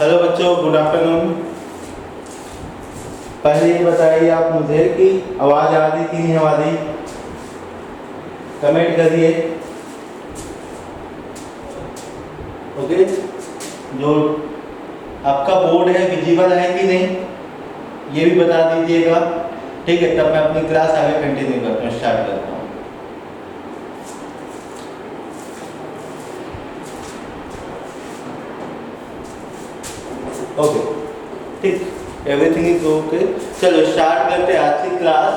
Hello बच्चों, good afternoon. पहले ये बताइए आप मुझे कि आवाज़ आ रही कि नहीं आ रही, कमेंट करिए। ओके, जो आपका बोर्ड है विजिबल है कि नहीं ये भी बता दीजिएगा। ठीक है, तब मैं अपनी क्लास आगे कंटिन्यू करता हूँ, स्टार्ट करता हूँ। ओके, ठीक, एवरीथिंग इज ओके। चलो स्टार्ट करते हैं आज की क्लास,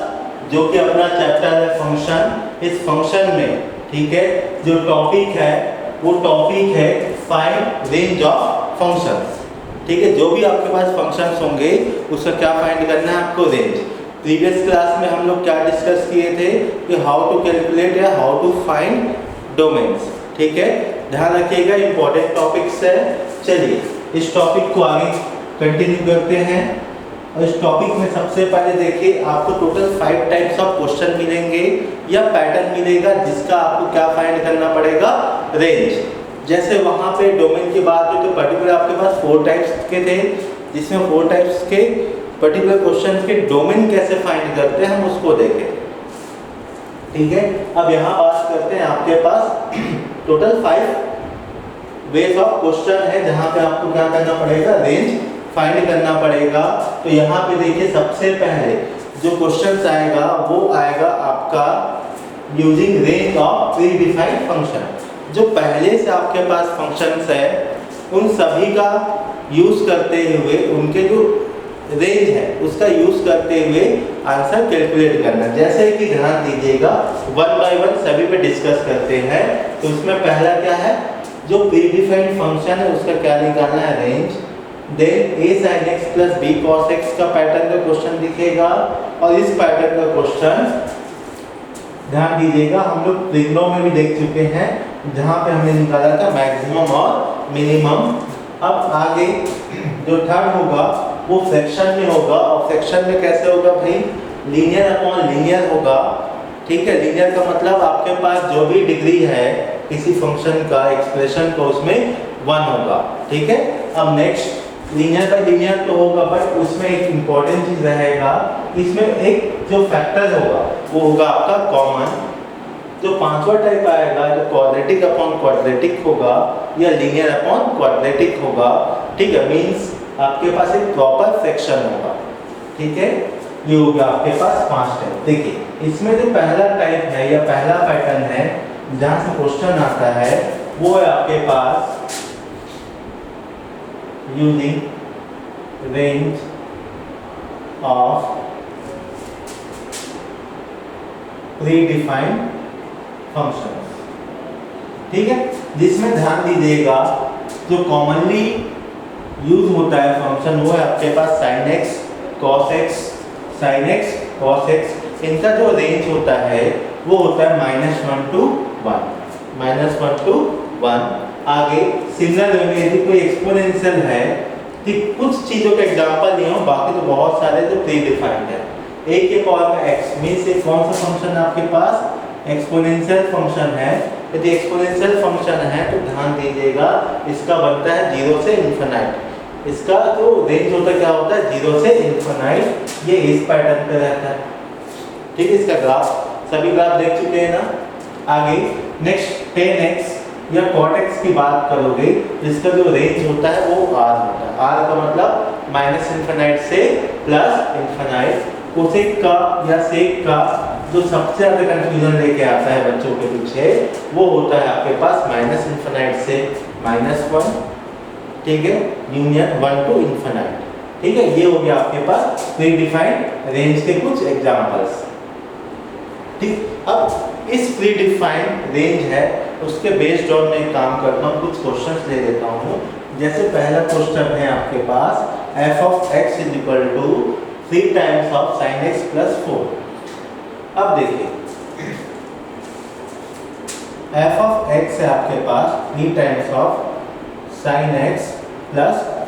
जो कि अपना चैप्टर है फंक्शन। इस फंक्शन में ठीक है, जो टॉपिक है वो टॉपिक है फाइंड रेंज ऑफ फंक्शंस। ठीक है, जो भी आपके पास फंक्शंस होंगे उसका क्या फाइंड करना है आपको, रेंज। प्रीवियस क्लास में हम लोग क्या डिस्कस किए थे कि हाउ टू कैलकुलेट या हाउ टू फाइंड डोमेन्स। ठीक है, ध्यान रखिएगा, इंपॉर्टेंट टॉपिक्स है। चलिए इस टॉपिक को आगे कंटिन्यू करते हैं। और इस टॉपिक में सबसे पहले देखिए, आपको टोटल 5 टाइप्स ऑफ क्वेश्चन मिलेंगे या पैटर्न मिलेगा, जिसका आपको क्या फाइंड करना पड़ेगा, रेंज। जैसे वहाँ पे डोमेन की बात हुई तो पर्टिकुलर आपके पास 4 टाइप्स के थे, जिसमें 4 टाइप्स के पर्टिकुलर क्वेश्चन के डोमेन कैसे फाइंड करते हैं हम उसको देखें। ठीक है, अब यहाँ बात करते हैं, आपके पास टोटल 5 वेज ऑफ क्वेश्चन है जहाँ पे आपको क्या करना पड़ेगा, रेंज फाइंड करना पड़ेगा। तो यहाँ पे देखिए, सबसे पहले जो क्वेश्चन आएगा वो आएगा आपका using range of pre defined function. जो पहले से आपके पास फंक्शंस है उन सभी का यूज करते हुए, उनके जो रेंज है उसका यूज करते हुए आंसर कैलकुलेट करना। जैसे कि ध्यान दीजिएगा, 1 बाय 1 सभी पे डिस्कस करते हैं। तो उसमें पहला क्या है, जो प्री डिफाइंड फंक्शन है उसका क्या निकालना है, range. Then a sin x plus b cos x का पैटर्न का क्वेश्चन दिखेगा। और इस पैटर्न का क्वेश्चन ध्यान दीजिएगा, हम लोग ट्रिग्नो में भी देख चुके हैं, जहां पे हमने निकाला था मैक्सिमम और मिनिमम। अब आगे जो थर्ड होगा वो फ्रैक्शन में होगा, और फ्रैक्शन में कैसे होगा भाई, लीनियर अपॉन लीनियर होगा। ठीक है, लीनियर का मतलब आपके पास जो भी डिग्री है किसी फंक्शन का एक्सप्रेशन को उसमें 1 होगा। ठीक है, अब नेक्स्ट लीनियर बाय लीनियर तो होगा, बट उसमें एक इंपॉर्टेंट चीज रहेगा, इसमें एक जो फैक्टर होगा वो होगा आपका कॉमन। जो 5वां टाइप आएगा जो क्वाड्रेटिक अपॉन क्वाड्रेटिक होगा या लीनियर अपॉन क्वाड्रेटिक होगा। ठीक है, मींस आपके पास एक प्रॉपर फ्रैक्शन होगा। ठीक है, ये हो गया आपके पास 5 टाइप। देखिए इसमें जो पहला टाइप है या पहला पैटर्न है जहां से क्वेश्चन आता है वो है आपके पास using range of predefined functions. ठीक है, जिसमें ध्यान दीजिएगा जो कॉमनली यूज होता है फंक्शन वो है आपके पास sin x cos x, sin x cos x। इनका जो रेंज होता है वो होता है -1 to 1, -1 to 1। आगे सिमिलर वे में यदि कोई एक्सपोनेंशियल है, ठीक, कुछ चीजों के एग्जांपल नहीं हो, बाकी तो बहुत सारे जो प्री डिफाइंड है। a के पावर में x में से कौन सा फंक्शन है आपके पास, एक्सपोनेंशियल फंक्शन है। यदि एक्सपोनेंशियल फंक्शन है तो ध्यान दीजिएगा इसका बनता है 0 से इनफिनाइट। इसका जो रेंज होता है क्या होता है, 0 से इनफिनाइट। ये इस पैटर्न पे रहता है। ठीक है, इसका ग्राफ सभी ग्राफ देख चुके हैं ना। आगे नेक्स्ट 10x या cot x की बात करोगे, इसका जो रेंज होता है वो r होता है। r का मतलब -इनफिनाइट से +इनफिनाइट। कोसेक का या सेक का जो सबसे ज्यादा कंफ्यूजन लेके आता है बच्चों के पीछे वो होता है आपके पास -इनफिनाइट से -1। ठीक है, यूनियन 1 to इनफिनाइट। ठीक है, ये हो गया आपके पास प्री डिफाइंड रेंज के कुछ एग्जांपल्स। ठीक, अब इस प्री डिफाइंड रेंज है उसके बेस्ड ऑन मैं काम करता हूँ, कुछ क्वेश्चंस ले लेता हूँ। जैसे पहला क्वेश्चन है आपके पास f of x = 3 times of sin x + 4। अब देखिए f of x है आपके पास 3 टाइम्स ऑफ sin x +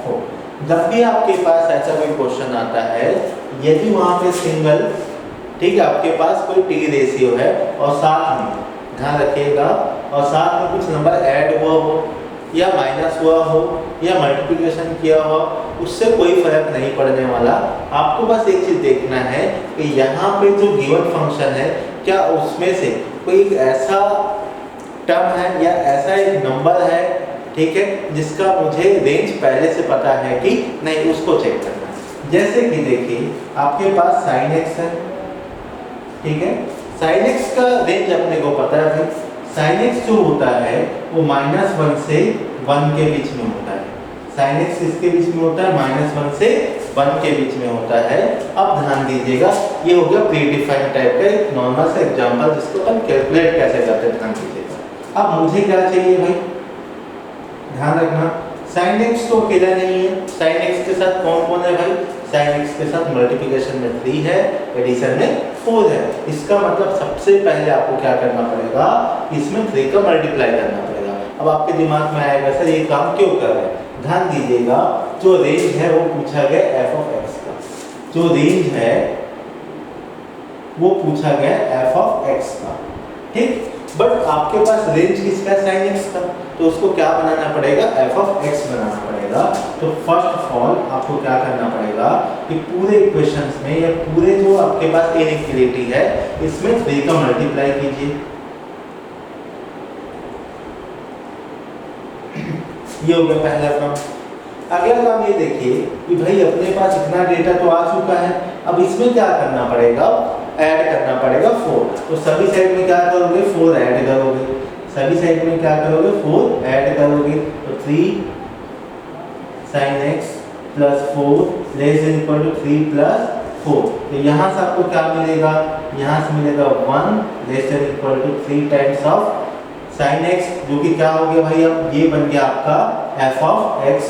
4। जब भी आपके पास ऐसा कोई क्वेश्चन आता है, यदि वहां पे सिंगल, ठीक है, आपके पास कोई t रेशियो है और साथ में ध्यान रखिएगा और साथ में कुछ नंबर ऐड हुआ हो, या माइनस हुआ हो या मल्टीप्लिकेशन किया हो, उससे कोई फर्क नहीं पड़ने वाला। आपको बस एक चीज़ देखना है कि यहाँ पे जो गिवन फंक्शन है क्या उसमें से कोई एक ऐसा टर्म है या ऐसा एक नंबर है, ठीक है, जिसका मुझे रेंज पहले से पता है कि नहीं, उसको चेक करना है। जैसे कि देखिए आपके पास sin x है, ठीक है, sin x का रेंज अपने को पता है भाई। sin x जो होता है वो -1 से 1 के बीच में होता है। sin x इसके बीच में होता है, -1 से 1 के बीच में होता है। अब ध्यान दीजिएगा, ये हो गया प्री डिफाइंड टाइप का एक नॉर्मल सा एग्जांपल जिसको अपन कैलकुलेट कैसे करते हैं, ध्यान दीजिएगा। अब मुझे क्या चाहिए भाई, ध्यान रखना, sin x तो अकेला नहीं है, sin x के साथ कौन कौन है भाई, sin x के साथ मल्टीप्लिकेशन में 3 है, एडिशन में 4 है। इसका मतलब सबसे पहले आपको क्या करना पड़ेगा, इसमें 3 का मल्टीप्लाई करना पड़ेगा। अब आपके दिमाग में आएगा सर ये काम क्यों कर रहे हैं, ध्यान दीजिएगा, जो रेंज है वो पूछा गया f ऑफ x का, जो रेंज है वो पूछा गया f ऑफ x का, ठीक। बट आपके पास रेंज किसका है, sin x का, तो उसको क्या बनाना पड़ेगा, f ऑफ x बनाना पड़ेगा। तो फर्स्ट ऑफ ऑल आपको क्या करना पड़ेगा कि पूरे इक्वेशंस में या पूरे जो आपके पास इनइक्वालिटी है इसमें 3 का मल्टीप्लाई कीजिए। ये हो गया पहला काम। अगला काम ये देखिए कि भाई अपने पास इतना डेटा तो आ चुका है, अब इसमें क्या करना पड़ेगा, ऐड करना पड़ेगा 4। तो सभी साइड में क्या करोगे, 4 ऐड करोगे, सभी साइड में क्या करोगे, 4 ऐड करोगे। तो 3 sin x plus 4 less than equal to 3 plus 4। तो यहाँ से आपको क्या मिलेगा, यहाँ से मिलेगा 1 less than equal to 3 times of sin x, जो कि क्या हो गया भाई, अब ये बन गया आपका f ऑफ x।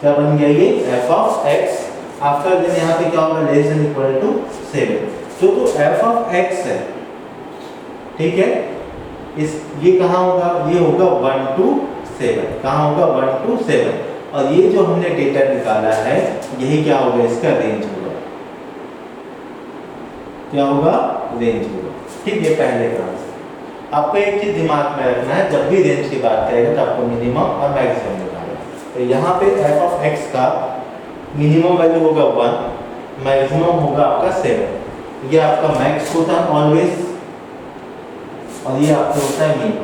क्या बन गया ये, f of x। After then यहाँ पे क्या होगा, लेस देन इक्वल टू 7। तो f ऑफ x है, ठीक है, इस ये कहाँ होगा, ये होगा 1 to 7, कहाँ होगा 1 to 7। और ये जो हमने डेटा निकाला है यही क्या होगा, इसका रेंज होगा, क्या होगा, रेंज होगा, ठीक। ये पहले काम से आपको एक चीज दिमाग में रखना है, जब भी रेंज की बात करेगा तो आपको मिनिमम और मैक्सिमम निकालना है। तो यहाँ पे f ऑफ x का मिनिमम वैल्यू होगा 1, मैक्सिमम होगा आपका 7। ये आपका मैक्स होता है ऑलवेज, और ये आपका होता है मीन,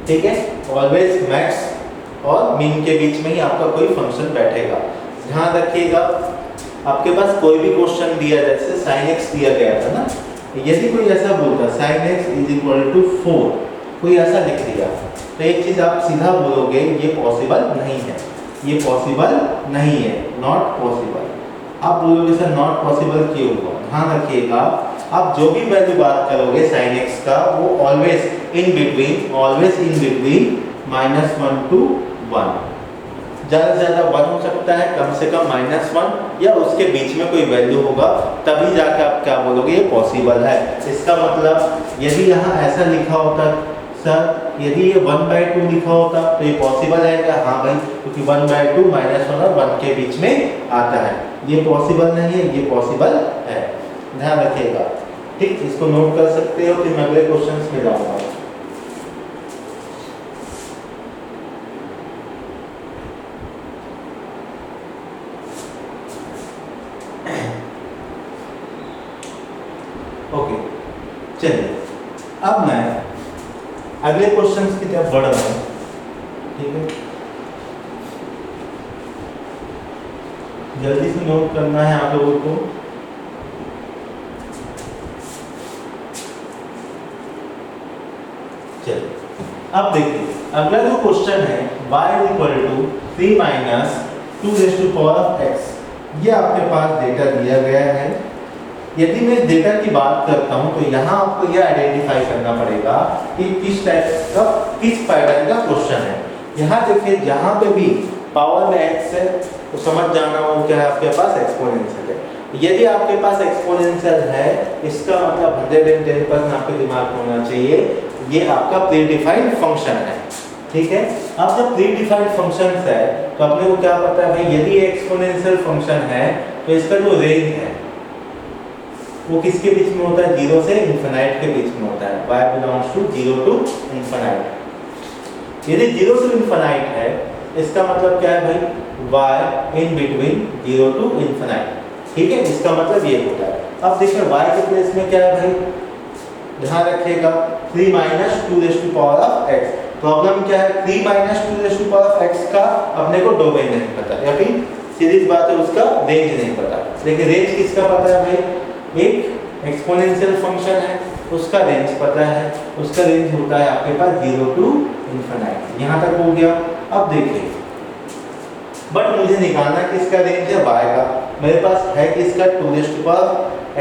ठीक है, ऑलवेज मैक्स और मीन के बीच में ही आपका कोई फंक्शन बैठेगा। ध्यान रखिएगा, आपके पास कोई भी क्वेश्चन दिया जाए, जैसे sin x दिया गया था ना, यदि कोई ऐसा बोलता sin x is equal to 4, कोई ऐसा लिख दिया, तो एक चीज आप सीधा बोलोगे ये पॉसिबल नहीं है, ये पॉसिबल नहीं है, नॉट पॉसिबल। आप बोलोगे सर नॉट पॉसिबल क्यों हुआ, ध्यान रखिएगा, आप जो भी वैल्यू बात करोगे sin x का वो ऑलवेज इन बिटवीन -1 to 1, ज़्यादा से ज़्यादा 1 हो सकता है, कम से कम -1 या उसके बीच में कोई वैल्यू होगा, तभी जाके आप क्या बोलोगे ये पॉसिबल है। इसका मतलब यदि यहाँ ऐसा लिखा होता सर, यदि ये 1/2 लिखा होता तो ये पॉसिबल है क्या, हाँ भाई, क्योंकि 1/2 -1 और 1 के बीच में आता है, ये पॉसिबल नहीं है, ये पॉसिबल है, ध्यान रखिएगा, ठीक। इसको नोट कर सकते हो, फिर मैं अगले क्वेश्चंस में जाऊंगा। ओके, चलिए अब मैं अगले क्वेश्चंस की तरफ बढ़ रहा हूँ, ठीक है, जल्दी से नोट करना है आप लोगों को। चलिए अब देखिए अगला जो क्वेश्चन है y equal to 3 minus 2 raise to power of x, ये आपके पास डेटा दिया गया है। यदि मैं डेटा की बात करता हूं तो यहाँ आपको यह आइडेंटिफाई करना पड़ेगा कि किस टाइप का, किस पैटर्न का क्वेश्चन है। यहाँ देखिए जहाँ पे भी पावर में x है तो समझ जाना वो क्या है, आपके पास एक्सपोनेंशियल है। यदि आपके पास एक्सपोनेंशियल है इसका मतलब 110% आपके दिमाग में होना चाहिए ये आपका प्री डिफाइंड फंक्शन है, ठीक है। अब जब प्री डिफाइंड फंक्शन है तो अपने को क्या पता है भाई, यदि एक्सपोनेंशियल फंक्शन है तो इसका जो रेंज है वो किसके बीच में होता है, 0 से इन्फिनाइट के बीच में होता है, y belongs to 0 to infinite. यदि 0 टू इन्फिनाइट है इसका मतलब क्या है भाई, y in between 0 to infinite, ठीक है, इसका मतलब ये होता है। अब देखिए y के प्लेस में क्या है भाई, ध्यान रखिएगा 3 minus 2 raise to power of x। Problem क्या है, 3 minus 2 raise to power of x का अपने को डोमेन नहीं पता, या फिर सीरीज बात है उसका रेंज नहीं पता। लेकिन रेंज किसका पता है भाई, एक एक्सपोनेंशियल फंक्शन है उसका रेंज पता है, उसका रेंज होता है आपके पास 0 टू इन्फिनाइट। यहाँ तक हो गया। अब देखिए बट मुझे निकालना किसका रेंज है, y का। मेरे पास है किसका 2 रेज़ टू पावर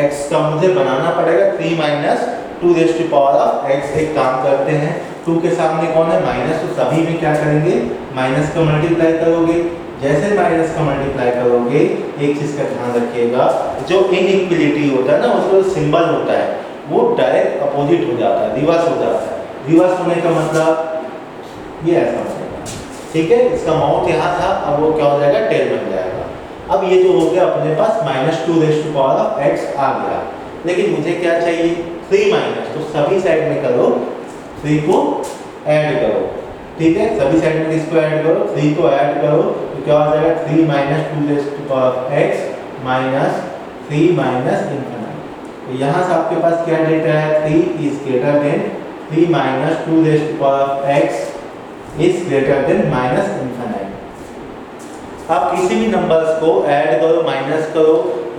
x का, मुझे बनाना पड़ेगा 3 minus 2 raise to power of x। एक काम करते हैं, 2 के सामने कौन है माइनस, तो सभी में क्या करेंगे माइनस का मल्टीप्लाई करोगे। जैसे माइनस का मल्टीप्लाई करोगे एक चीज का ध्यान रखिएगा, जो इनइक्वलिटी होता है ना उसका जो सिंबल होता है वो डायरेक्ट अपोजिट हो जाता है, रिवर्स हो जाता है। रिवर्स होने का मतलब ये ऐसा हो जाएगा, ठीक है। इसका माउंट यहाँ था, अब वो क्या हो जाएगा टेल बन जाएगा। अब ये जो हो गया अपने पास minus 2 raise to power of x आ गया। लेकिन मुझे क्या चाहिए 3 माइनस, तो सभी साइड में करो 3 को ऐड करो, ठीक है, सभी साइड में इसको ऐड करो, 3 को ऐड करो तो क्या हो जाएगा 3 minus 2 raise to power of x minus 3 minus infinite. तो यहाँ से आपके पास क्या डेटा है, 3 is greater than 3 minus 2 raise to power of x is greater than minus infinite. आप किसी भी नंबर्स को ऐड करो, माइनस करो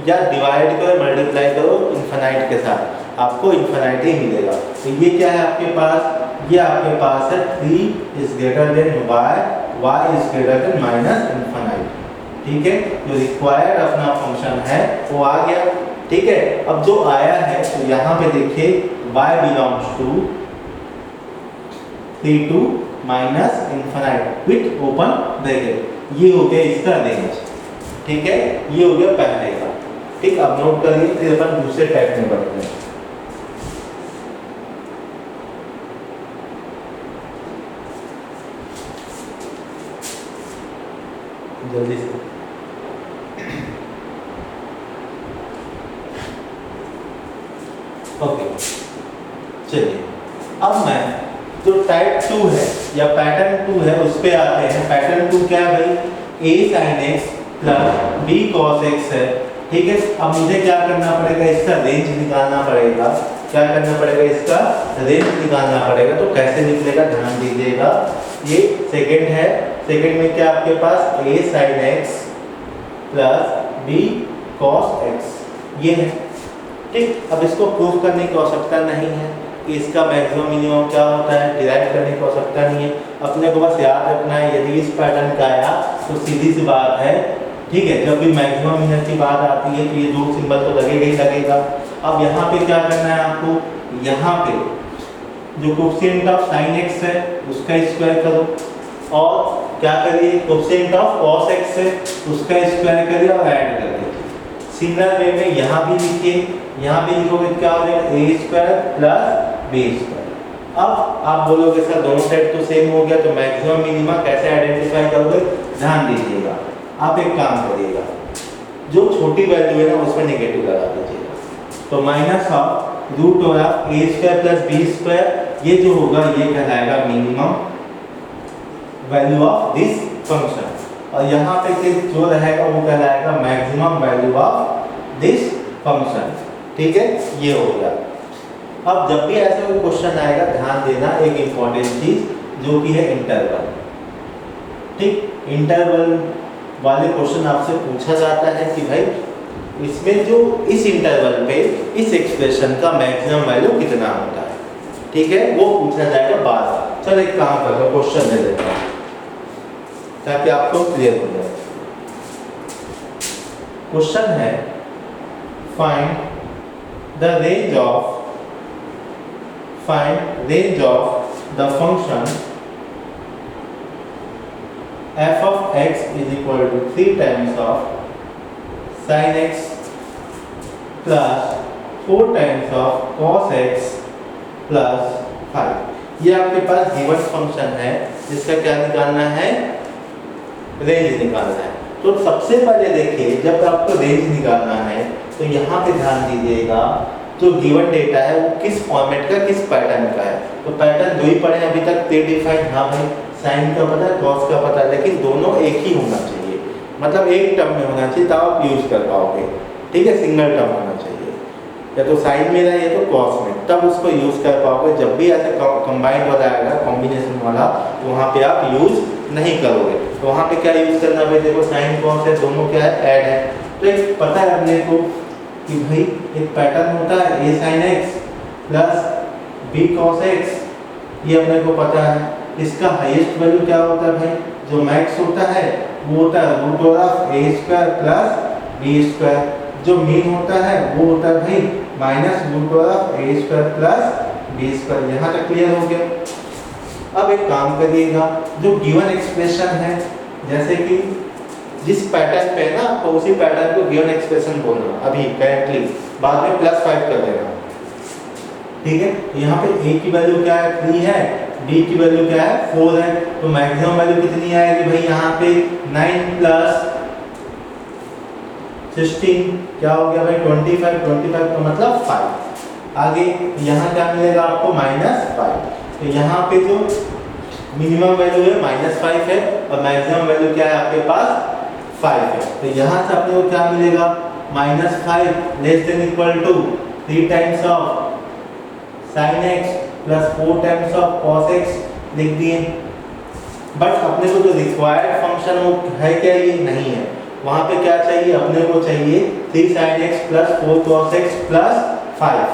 या डिवाइड करो, मल्टीप्लाई करो इन्फिनाइट के साथ, आपको इन्फिनाइट ही मिलेगा। तो ये क्या है आपके पास, ये आपके पास है 3 is greater then y is greater than minus infinite, ठीक है। जो रिक्वायर्ड अपना फंक्शन है वो आ गया, ठीक है। अब जो आया है तो यहाँ पे देखिए y belongs to 3 to minus infinite with open bracket, ये हो गया इसका रेंज, ठीक है। ये हो गया पहले का, ठीक। अब नोट करिए, फिर अपन दूसरे टाइप में बढ़ते हैं। जल्दी से ओके, चलिए अब मैं जो टाइप 2 है या पैटर्न 2 है उस पे आते हैं। पैटर्न 2 क्या है भाई, a sin x plus b cos x है, ठीक है। अब मुझे क्या करना पड़ेगा, इसका रेंज निकालना पड़ेगा। क्या करना पड़ेगा, इसका रेंज निकालना पड़ेगा। तो कैसे निकलेगा ध्यान दीजिएगा, ये सेकंड है, सेकंड में क्या आपके पास a sin x plus b cos x ये है, ठीक। अब इसको प्रूव करने की आवश्यकता नहीं है कि इसका मैक्सिमम मिनिमम क्या होता है, डिराइव करने की आवश्यकता नहीं है। अपने को बस याद रखना है यदि इस पैटर्न का आया तो सीधी सी बात है, ठीक है। जब भी मैक्सिमम मिनिमम की बात आती है तो ये दो सिंबल तो लगेगा ही लगेगा। अब यहाँ पे क्या करना है आपको, यहाँ पे जो कोएफिशिएंट ऑफ sin x है उसका स्क्वायर करो, और क्या करिए कोएफिशिएंट ऑफ cos x है उसका स्क्वायर करिए और ऐड कर दीजिए। सिमिलर वे में यहाँ भी लिखिए, यहाँ भी लिखोगे क्या हो जाएगा a square plus b square. अब आप बोलोगे सर दोनों साइड तो सेम हो गया, तो मैक्सिमम मिनिमा कैसे आइडेंटिफाई करोगे, ध्यान दीजिएगा। आप एक काम करिएगा, जो छोटी वैल्यू है ना उसमें नेगेटिव लगा दीजिएगा। तो minus of root of a square plus b square, ये जो होगा ये कहलाएगा minimum value of this function, और यहाँ पे जो रहेगा वो कहलाएगा maximum value of this function, ठीक है। ये हो गया। अब जब भी ऐसा कोई क्वेश्चन आएगा ध्यान देना एक इम्पॉर्टेंट चीज जो कि है इंटरवल, ठीक। इंटरवल वाले क्वेश्चन आपसे पूछा जाता है कि भाई इसमें जो इस इंटरवल पे इस एक्सप्रेशन का मैक्सिमम वैल्यू कितना होता है, ठीक है, वो पूछा जाएगा बाद। चलो एक काम करते हैं, क्वेश्चन दे देता हूँ ताकि आपको क्लियर हो जाए। क्वेश्चन है find the range of the function f of x is equal to 3 times of sin x plus 4 times of cos x plus 5। ये आपके पास गिवन फंक्शन है जिसका क्या निकालना है, रेंज निकालना है। तो सबसे पहले देखिए जब आपको रेंज निकालना है तो यहाँ पे ध्यान दीजिएगा जो गिवन डेटा है वो किस फॉर्मेट का किस पैटर्न का है। तो पैटर्न दो ही पढ़े अभी तक, प्री डिफाइंड, हाँ भाई साइन का पता है, कॉस का पता है, लेकिन दोनों एक ही होना चाहिए, मतलब एक टर्म में होना चाहिए, तब आप यूज कर पाओगे। ठीक है, सिंगल टर्म होना चाहिए, या तो साइन में है या तो कॉस में, तब उसको यूज कर पाओगे। जब भी ऐसे कंबाइंड वाला आएगा, कॉम्बिनेशन वाला, तो वहाँ पे आप यूज नहीं करोगे। तो वहाँ पे क्या यूज करना भाई, देखो साइन कॉस है, दोनों क्या है, ऐड है। तो एक पता है अपने को कि भाई एक पैटर्न होता है a sin x plus b cos x, ये अपने को पता है। इसका हाईएस्ट वैल्यू क्या होता है भाई, जो मैक्स होता है वो होता है root of a square plus b square. जो मीन होता है वो होता है भाई minus root of a square plus b square. यहाँ तक क्लियर हो गया। अब एक काम करिएगा, जो गिवन एक्सप्रेशन है, जैसे कि जिस पैटर्न पे है ना, तो उसी पैटर्न को गिवन एक्सप्रेशन बोलना अभी करेक्टली, बाद में +5 कर देना। ठीक है, यहाँ पे a की वैल्यू क्या है, 3 है, b की वैल्यू क्या है, 4 है। तो मैक्सिमम वैल्यू कितनी आएगी भाई, यहाँ पे 9 प्लस 16 क्या हो गया भाई, 25, 25 का मतलब 5। आगे यहाँ क्या मिलेगा आपको, -5। तो यहाँ पे जो मिनिमम वैल्यू है -5 है, और मैक्सिमम वैल्यू क्या है आपके पास 5 है। तो यहाँ से अपने को क्या मिलेगा, -5 less than equal to 3 times of sin x plus 4 times of cos x लिख दिए। बट अपने को जो रिक्वायर्ड फंक्शन वो है क्या, ये नहीं है। वहाँ पे क्या चाहिए, अपने को चाहिए 3 sin x plus 4 cos x plus 5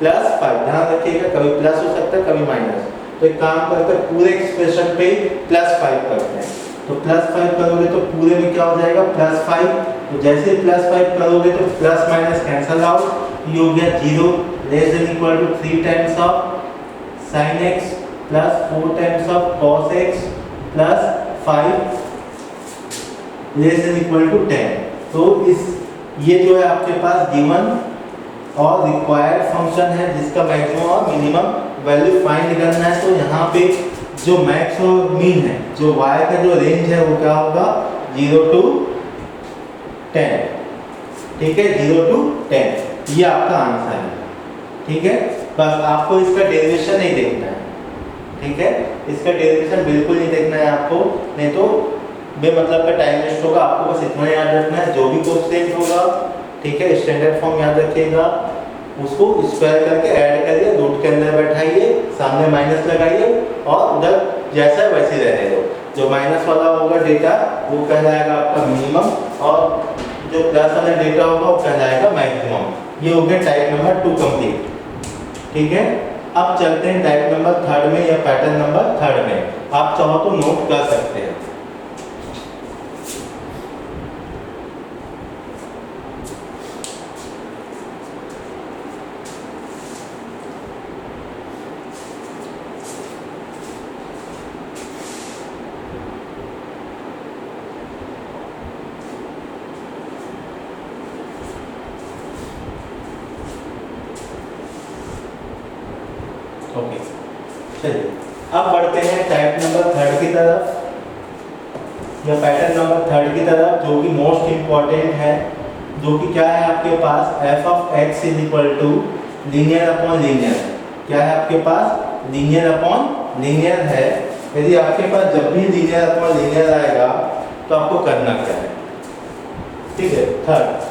ध्यान रखिएगा, कभी प्लस हो सकता है कभी माइनस। तो एक काम करते हैं, पूरे एक्सप्रेशन पे +5 करते हैं। तो +5 करोगे तो पूरे में क्या हो जाएगा, +5। तो जैसे +5 करोगे तो प्लस माइनस कैंसल आउट, ये हो गया 0 less than equal to 3 times of sin x plus 4 times of cos x plus 5 less than equal to 10। तो इस ये जो है आपके पास गिवन और रिक्वायर्ड फंक्शन है, जिसका मैक्सिमम और मिनिमम वैल्यू फाइंड करना है। तो यहाँ पे जो मैक्स और मीन है, जो y का जो रेंज है वो क्या होगा, 0 to 10। ठीक है, 0 to 10 ये आपका आंसर है। ठीक है, बस आपको इसका डेरिवेशन नहीं देखना है। ठीक है, इसका डेरिवेशन बिल्कुल नहीं देखना है आपको, नहीं तो बेमतलब का टाइम वेस्ट होगा। आपको बस इतना याद रखना है, जो भी कोएफिशिएंट होगा, ठीक है, स्टैंडर्ड फॉर्म याद रखिएगा, उसको स्क्वायर करके ऐड करिए, रूट के अंदर बैठाइए, सामने माइनस लगाइए, और उधर जैसा वैसे रहने दो। जो माइनस वाला होगा डेटा वो कहलाएगा आपका मिनिमम, और जो प्लस वाला डेटा होगा वो कहलाएगा मैक्सिमम। ये हो गया टाइप नंबर 2 कंप्लीट। ठीक है, अब चलते हैं टाइप नंबर 3 में, या पैटर्न नंबर 3 में। आप चाहो तो नोट कर सकते हैं। ओके, चलिए अब बढ़ते हैं टाइप नंबर 3 की तरफ, या पैटर्न नंबर 3 की तरफ, जो कि मोस्ट इम्पॉर्टेंट है, जो कि क्या है आपके पास, f of x is equal to linear upon linear. क्या है आपके पास, लीनियर अपॉन लीनियर है। यदि आपके पास जब भी लीनियर अपॉन लीनियर आएगा तो आपको करना क्या है, ठीक है। Third,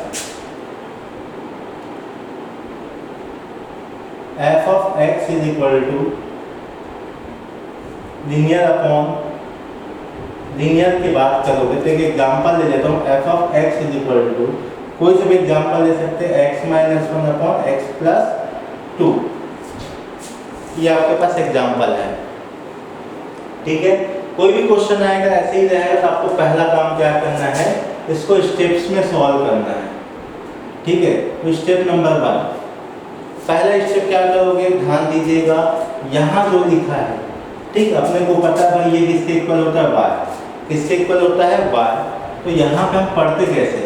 f of x is equal to linear upon linear की बात करोगे तो एक एग्जांपल ले लेता हूँ। f of x is equal to कोई से भी एग्जांपल ले सकते हैं, x minus 1 upon x plus 2। ये आपके पास एग्जांपल है, ठीक है। कोई भी क्वेश्चन आएगा ऐसे ही रहेगा, तो आपको पहला काम क्या करना है, इसको स्टेप्स में सॉल्व करना है, ठीक है। तो स्टेप नंबर 1, पहला स्टेप क्या करोगे, ध्यान दीजिएगा, यहाँ जो लिखा है, ठीक, अपने को पता है भाई ये किसके इक्वल होता है, y, किसके इक्वल होता है, y। तो यहाँ पे हम पढ़ते कैसे,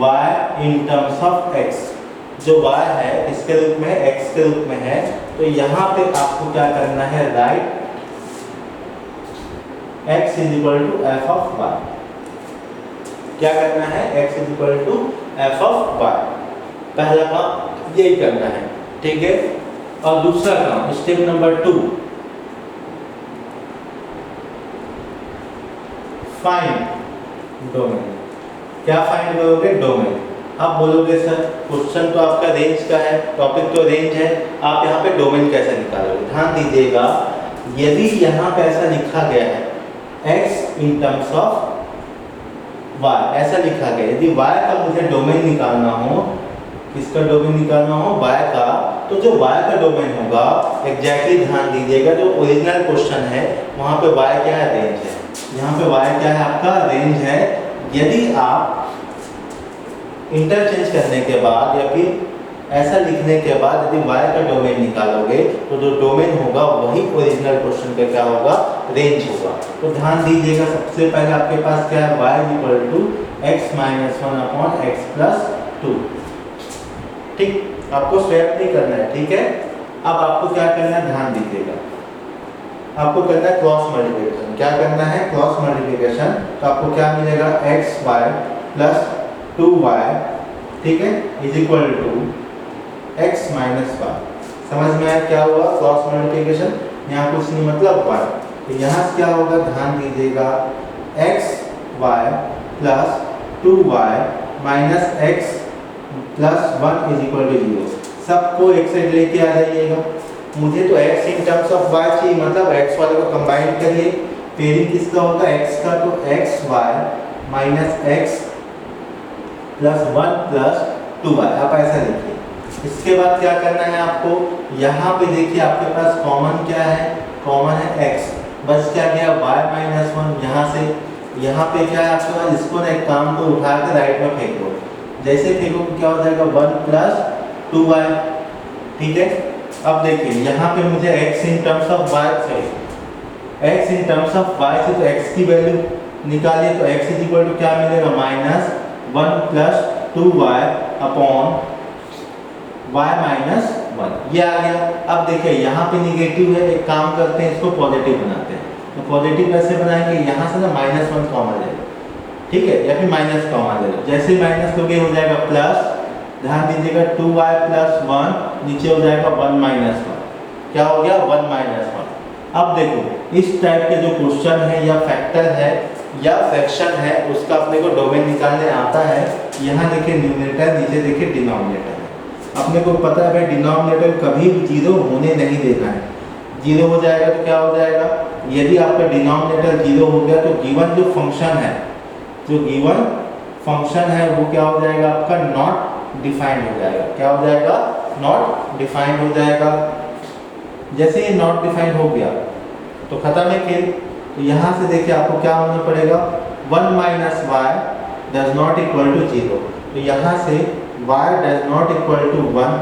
y in terms of x, जो y है इसके रूप में, x के रूप में है, तो यहाँ पे आपको क्या करना है, write x is equal to f of y। क्या करना है, x is equal to f of y, पहला काम यही करना है, ठीक है। और दूसरा काम, स्टेप नंबर 2, फाइंड डोमेन। क्या फाइंड करोगे? डोमेन। आप बोलोगे सर क्वेश्चन तो आपका रेंज का है, टॉपिक तो रेंज है, आप यहाँ पे डोमेन कैसे निकालोगे? ध्यान दीजिएगा, यदि यहाँ पे ऐसा लिखा गया है x in terms of y, ऐसा लिखा गया, यदि y का मुझे डोमेन निकालना हो, किसका डोमेन निकालना हो? y का, तो जो y का डोमेन होगा एग्जैक्टली ध्यान दीजिएगा, जो ओरिजिनल क्वेश्चन है वहाँ पे y क्या है? रेंज है। यहाँ पे y क्या है? आपका रेंज है। यदि आप इंटरचेंज करने के बाद या फिर ऐसा लिखने के बाद यदि y का डोमेन निकालोगे तो जो डोमेन होगा वही ओरिजिनल क्वेश्चन का क्या होगा? रेंज होगा। तो ध्यान दीजिएगा, सबसे पहले आपके पास क्या है? y equal to x minus 1 upon x plus 2। ठीक, आपको स्वैप नहीं करना है, ठीक है। अब आपको क्या करना है? ध्यान दीजिएगा, आपको करना है क्रॉस मल्टीप्लिकेशन। क्या करना है? Cross multiplication. तो आपको क्या मिलेगा? xy प्लस 2y, ठीक है, is equal to x minus 1। समझ में आया क्या हुआ? Cross multiplication. यहाँ कुछ नहीं मतलब y, तो यहाँ से क्या होगा? ध्यान दीजिएगा, xy plus 2y minus x plus 1 is equal to 0। सबको एक साइड लेके आ जाइएगा। मुझे तो x in terms of y चाहिए, मतलब x वाले को कंबाइन करिए। पेयरिंग किसका होगा? x का, तो xy minus x plus 1 plus 2y, आप ऐसा लिखिए। इसके बाद क्या करना है आपको? यहाँ पे देखिए आपके पास कॉमन क्या है? कॉमन है x, बस क्या गया? y minus 1। यहाँ से यहाँ पे क्या है आपके पास? इसको ना एक काम को उठा के राइट में फेंक दो। जैसे फेंको क्या हो जाएगा? 1 प्लस 2y, ठीक है। अब देखिए यहाँ पे मुझे x in terms of y चाहिए। x in terms of y से तो x की वैल्यू निकालिए, तो x इज इक्वल टू क्या मिलेगा? Minus 1 plus 2y upon y minus 1, ये आ गया। अब देखिए यहाँ पे निगेटिव है, एक काम करते हैं इसको पॉजिटिव बनाते हैं। तो पॉजिटिव कैसे बनाएंगे? यहाँ से ना माइनस 1 कॉमन ले लो, ठीक है, या फिर माइनस कॉमन ले लो। जैसे माइनस लोगे हो जाएगा प्लस, ध्यान दीजिएगा 2y प्लस 1, नीचे हो जाएगा 1 माइनस 1। क्या हो गया? 1 माइनस 1। अब देखो इस टाइप के जो क्वेश्चन है या फैक्टर है या फ्रैक्शन है, उसका अपने को डोमेन निकालने आता है। यहाँ देखिए न्यूमरेटर, नीचे देखिए डिनोमिनेटर है। अपने को पता है भाई डिनोमिनेटर कभी भी जीरो होने नहीं देना है। जीरो हो जाएगा तो क्या हो जाएगा? यदि आपका डिनोमिनेटर जीरो हो गया तो गिवन जो फंक्शन है, जो गिवन फंक्शन है वो क्या हो जाएगा? आपका नॉट डिफाइंड हो जाएगा। क्या हो जाएगा? नॉट डिफाइंड हो जाएगा। जैसे ये नॉट डिफाइंड हो गया तो खत्म है खेल। तो यहाँ से देखिए आपको क्या होना पड़ेगा? 1 minus y does not equal to 0। तो यहाँ से y does not equal to 1,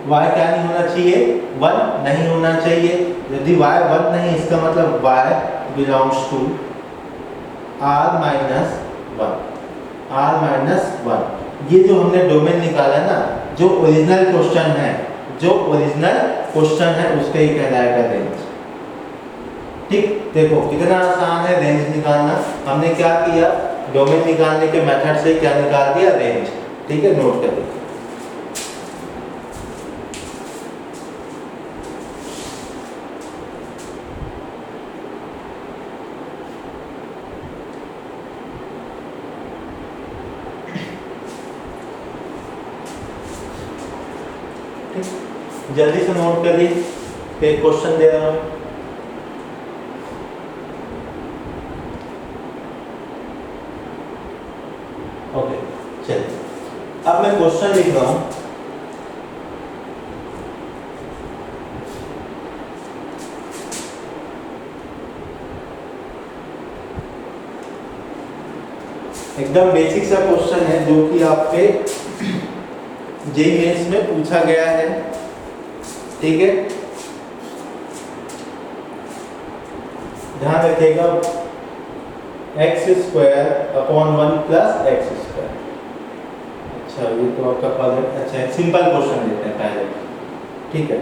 y क्या नहीं होना चाहिए? 1 नहीं होना चाहिए। यदि y 1 नहीं, इसका मतलब y belongs to r minus 1, r minus 1। ये जो हमने डोमेन निकाला ना, जो ओरिजिनल क्वेश्चन है, जो ओरिजिनल क्वेश्चन है उसका ही कहलाएगा रेंज। ठीक, देखो कितना आसान है रेंज निकालना। हमने क्या किया? डोमेन निकालने के मेथड से क्या निकाल दिया? रेंज। ठीक है, नोट कर लीजिए। जल्दी से नोट कर लीजिए, एक क्वेश्चन दे रहा हूं। ओके, चलिए अब मैं क्वेश्चन लिख रहा हूं। एकदम बेसिक सा क्वेश्चन है जो कि आपके जेईई मेंस में पूछा गया है। ठीक है, ध्यान रखिएगा, x square upon 1 plus x square. अच्छा, ये तो आपका प्रोजेक्ट। अच्छा, सिंपल क्वेश्चन लेते हैं पहले। ठीक है,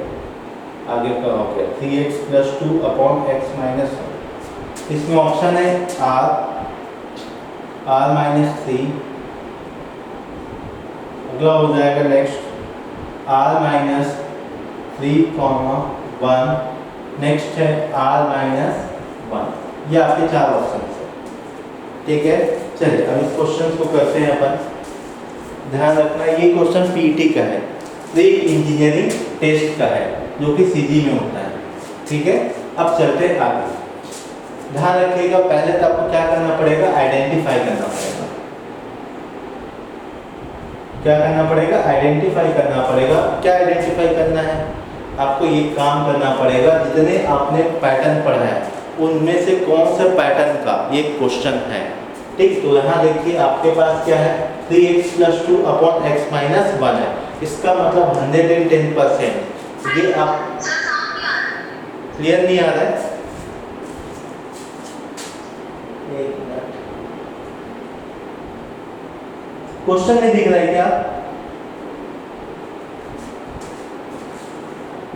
आगे का हो गया 3x plus 2 upon x minus 1। इसमें ऑप्शन है r माइनस 3। अगला हो जाएगा नेक्स्ट r माइनस 3, 1। नेक्स्ट है r माइनस 1। ये आपके चार ऑप्शन है। ठीक है, चलिए अब इस क्वेश्चन को करते हैं अपन। ध्यान रखना ये क्वेश्चन पीटी का है, प्री इंजीनियरिंग टेस्ट का है, जो कि सीजी में होता है। ठीक है, अब चलते हैं आगे। ध्यान रखिएगा, पहले तो आपको क्या करना पड़ेगा, आइडेंटिफाई करना पड़ेगा। क्या करना पड़ेगा, आइडेंटिफाई करना पड़ेगा। क्या आइडेंटिफाई करना है, आपको ये काम करना पड़ेगा, जितने आपने पैटर्न पढ़ा है उनमें से कौन से पैटर्न का ये क्वेश्चन है। ठीक, तो यहाँ देखिए आपके पास क्या है, 3x + 2 अपॉन x - 1 है। इसका मतलब 110%। ये आप क्लियर नहीं आ रहा है, एक मिनट, क्वेश्चन नहीं दिख रहा है क्या?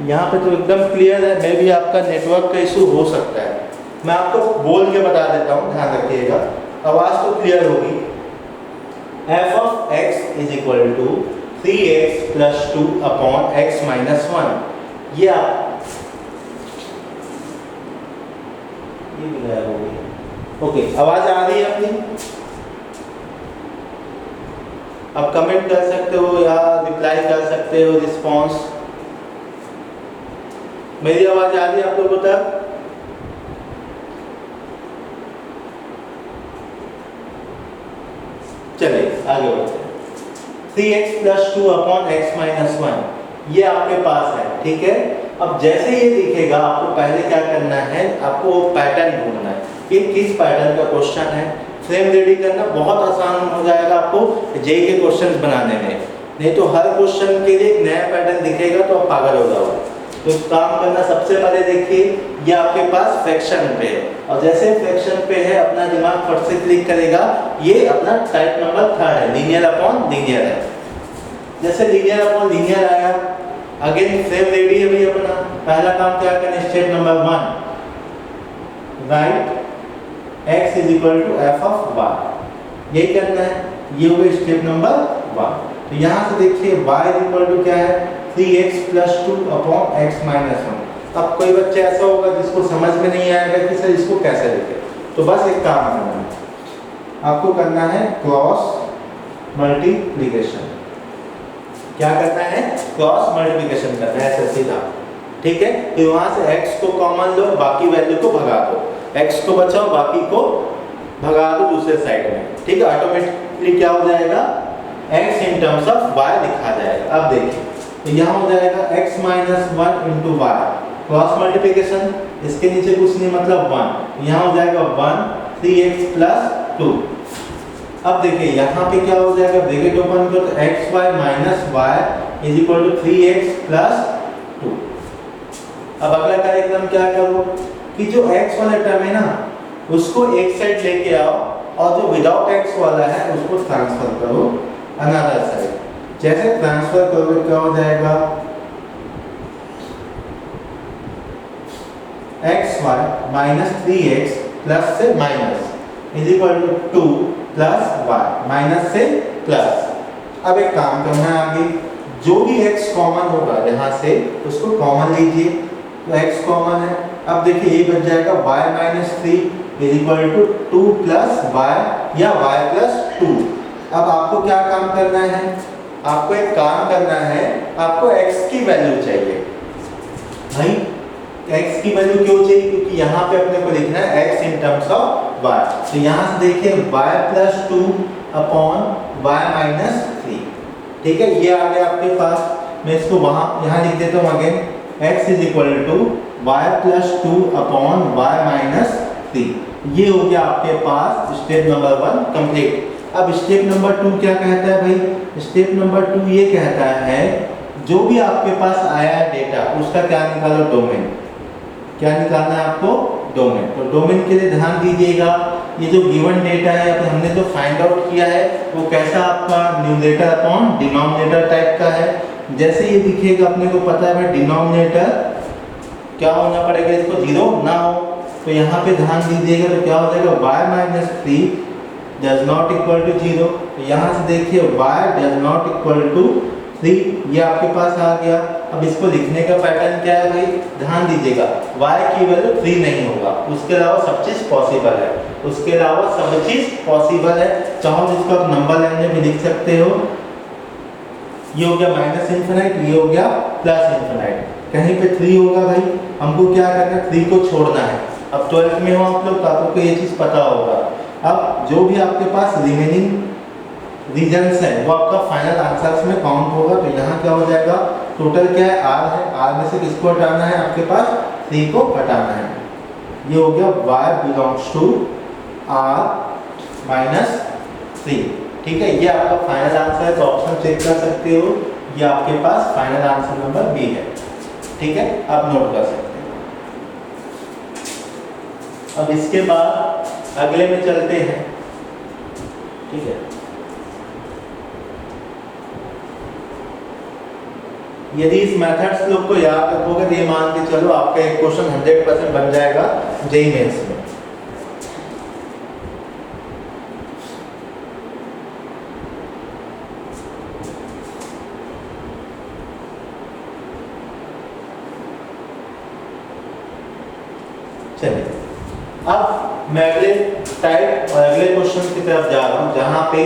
यहाँ पे तो एकदम क्लियर है, मे भी आपका नेटवर्क का इशू हो सकता है। मैं आपको बोल के बता देता हूँ, ध्यान रखिएगा, आवाज तो क्लियर होगी। f of x = 3x + 2 upon x - 1। ये आप ये क्लियर होगी। ओके, आवाज आ रही है अपनी? आप कमेंट कर सकते हो या रिप्लाई कर सकते हो, रिस्पॉन्स। मेरी आवाज आ रही है आप लोगों तक? चलिए आगे बढ़ते हैं। 3x + 2 अपॉन x - 1 ये आपके पास है। ठीक है, अब जैसे ये दिखेगा आपको पहले क्या करना है, आपको पैटर्न ढूंढना है कि किस पैटर्न का क्वेश्चन है। फ्रेम रेडी करना बहुत आसान हो जाएगा आपको जेई के क्वेश्चंस बनाने में, नहीं तो हर क्वेश्चन के लिए एक नया पैटर्न दिखेगा तो आप पागल हो जाओगे। तो काम करना, सबसे पहले देखिए ये आपके पास फ्रैक्शन पे है, और जैसे फ्रैक्शन पे है अपना दिमाग फट से क्लिक करेगा, ये अपना टाइप नंबर 3 है, लीनियर अपॉन लीनियर है। जैसे लीनियर अपॉन लीनियर आया, अगेन फ्रेम रेडी है भाई अपना। पहला काम क्या करना है, step number 1, right x = f of y, यही करना है। ये हो गया स्टेप नंबर 1। तो यहाँ से देखिए y = क्या है, 3x + 2 अपॉन x - 1। अब कोई बच्चा ऐसा होगा जिसको समझ में नहीं आएगा कि सर इसको कैसे लिखें, तो बस एक काम करना है, आपको करना है क्रॉस मल्टीप्लिकेशन। क्या करना है, क्रॉस मल्टीप्लिकेशन करना है, ऐसे सीधा। ठीक है, तो वहां से x को कॉमन लो, बाकी वैल्यू को भगा दो, x को बचाओ, बाकी को भगा दो दूसरे साइड में। ठीक है, ऑटोमेटिकली क्या हो जाएगा, x in terms of y लिखा जाएगा। अब देखिए तो यहाँ हो जाएगा x - 1 × y, क्रॉस मल्टीप्लिकेशन, इसके नीचे कुछ नहीं मतलब 1, यहाँ हो जाएगा 1 3x + 2। अब देखिए यहाँ पे क्या हो जाएगा, ब्रैकेट ओपन करो तो xy - y = 3x + 2। अब अगला कार्यक्रम क्या करो कि जो x वाला टर्म है ना उसको एक साइड लेके आओ, और जो विदाउट x वाला है उसको ट्रांसफर करो अनदर साइड। जैसे ट्रांसफर करोगे क्या हो जाएगा, xy - 3x प्लस से माइनस = 2 + y, माइनस से प्लस। अब एक काम करना है आगे, जो भी x कॉमन होगा यहाँ से उसको कॉमन लीजिए, तो x कॉमन है। अब देखिए ये बच जाएगा y - 3 = 2 + y या y + 2। अब आपको क्या काम करना है, आपको एक काम करना है, आपको x की वैल्यू चाहिए। भाई x की वैल्यू क्यों चाहिए, क्योंकि यहाँ पे अपने को लिखना है x in terms of y। तो यहाँ से देखिए y + 2 अपॉन y - 3। ठीक है, ये आ गया आपके पास। मैं इसको वहाँ यहाँ लिख देता हूँ again, x = y + 2 upon y - 3। ये हो गया आपके पास स्टेप नंबर 1 कंप्लीट। अब स्टेप नंबर 2 क्या कहता है भाई, स्टेप नंबर 2 ये कहता है जो भी आपके पास आया है डेटा उसका क्या निकालो, डोमेन। क्या निकालना है आपको, डोमेन। तो डोमेन के लिए ध्यान दीजिएगा, ये जो गिवन डेटा है तो हमने जो फाइंड आउट किया है वो कैसा आपका न्यूमरेटर अपॉन डिनोमिनेटर टाइप का है। जैसे ये दिखेगा अपने को पता है भाई डिनोमिनेटर क्या होना पड़ेगा, इसको 0 ना हो। तो यहाँ पे ध्यान दीजिएगा तो क्या हो जाएगा, y - 3 does not equal to 0। तो यहाँ से देखिए y does not equal to 3, ये आपके पास आ गया। अब इसको लिखने का पैटर्न क्या है भाई, ध्यान दीजिएगा, y की वैल्यू 3 नहीं होगा, उसके अलावा सब चीज पॉसिबल है, उसके अलावा सब चीज पॉसिबल है। चाहो जिसको आप नंबर लाइन में लिख सकते हो, ये हो गया माइनस इन्फिनाइट, ये हो गया प्लस इन्फिनाइट, कहीं पे 3 होगा भाई, हमको क्या करना है, 3 को छोड़ना है। अब 12th में हो आप लोग, तो आपको ये चीज पता होगा। अब जो भी आपके पास रिमेनिंग रीजन्स है वो आपका फाइनल आंसर्स में काउंट होगा। तो यहाँ क्या हो जाएगा, टोटल क्या है, r है, r में से किसको हटाना है, आपके पास 3 को हटाना है। ये हो गया y belongs to r minus 3, ठीक है, ये आपका फाइनल आंसर है। तो ऑप्शन चेक कर सकते हो, ये आपके पास फाइनल आंसर नंबर बी है, ठीक है, आप नोट कर सकते हो। अब इसके बाद अगले में चलते हैं, ठीक है। यदि इस मेथड्स लोग को याद रखोगे तो ये मान के चलो आपका एक क्वेश्चन 100% बन जाएगा जेईई मेंस में। चलिए अब मैं अगले टाइप और अगले क्वेश्चन की तरफ जा रहा हूँ, जहाँ पे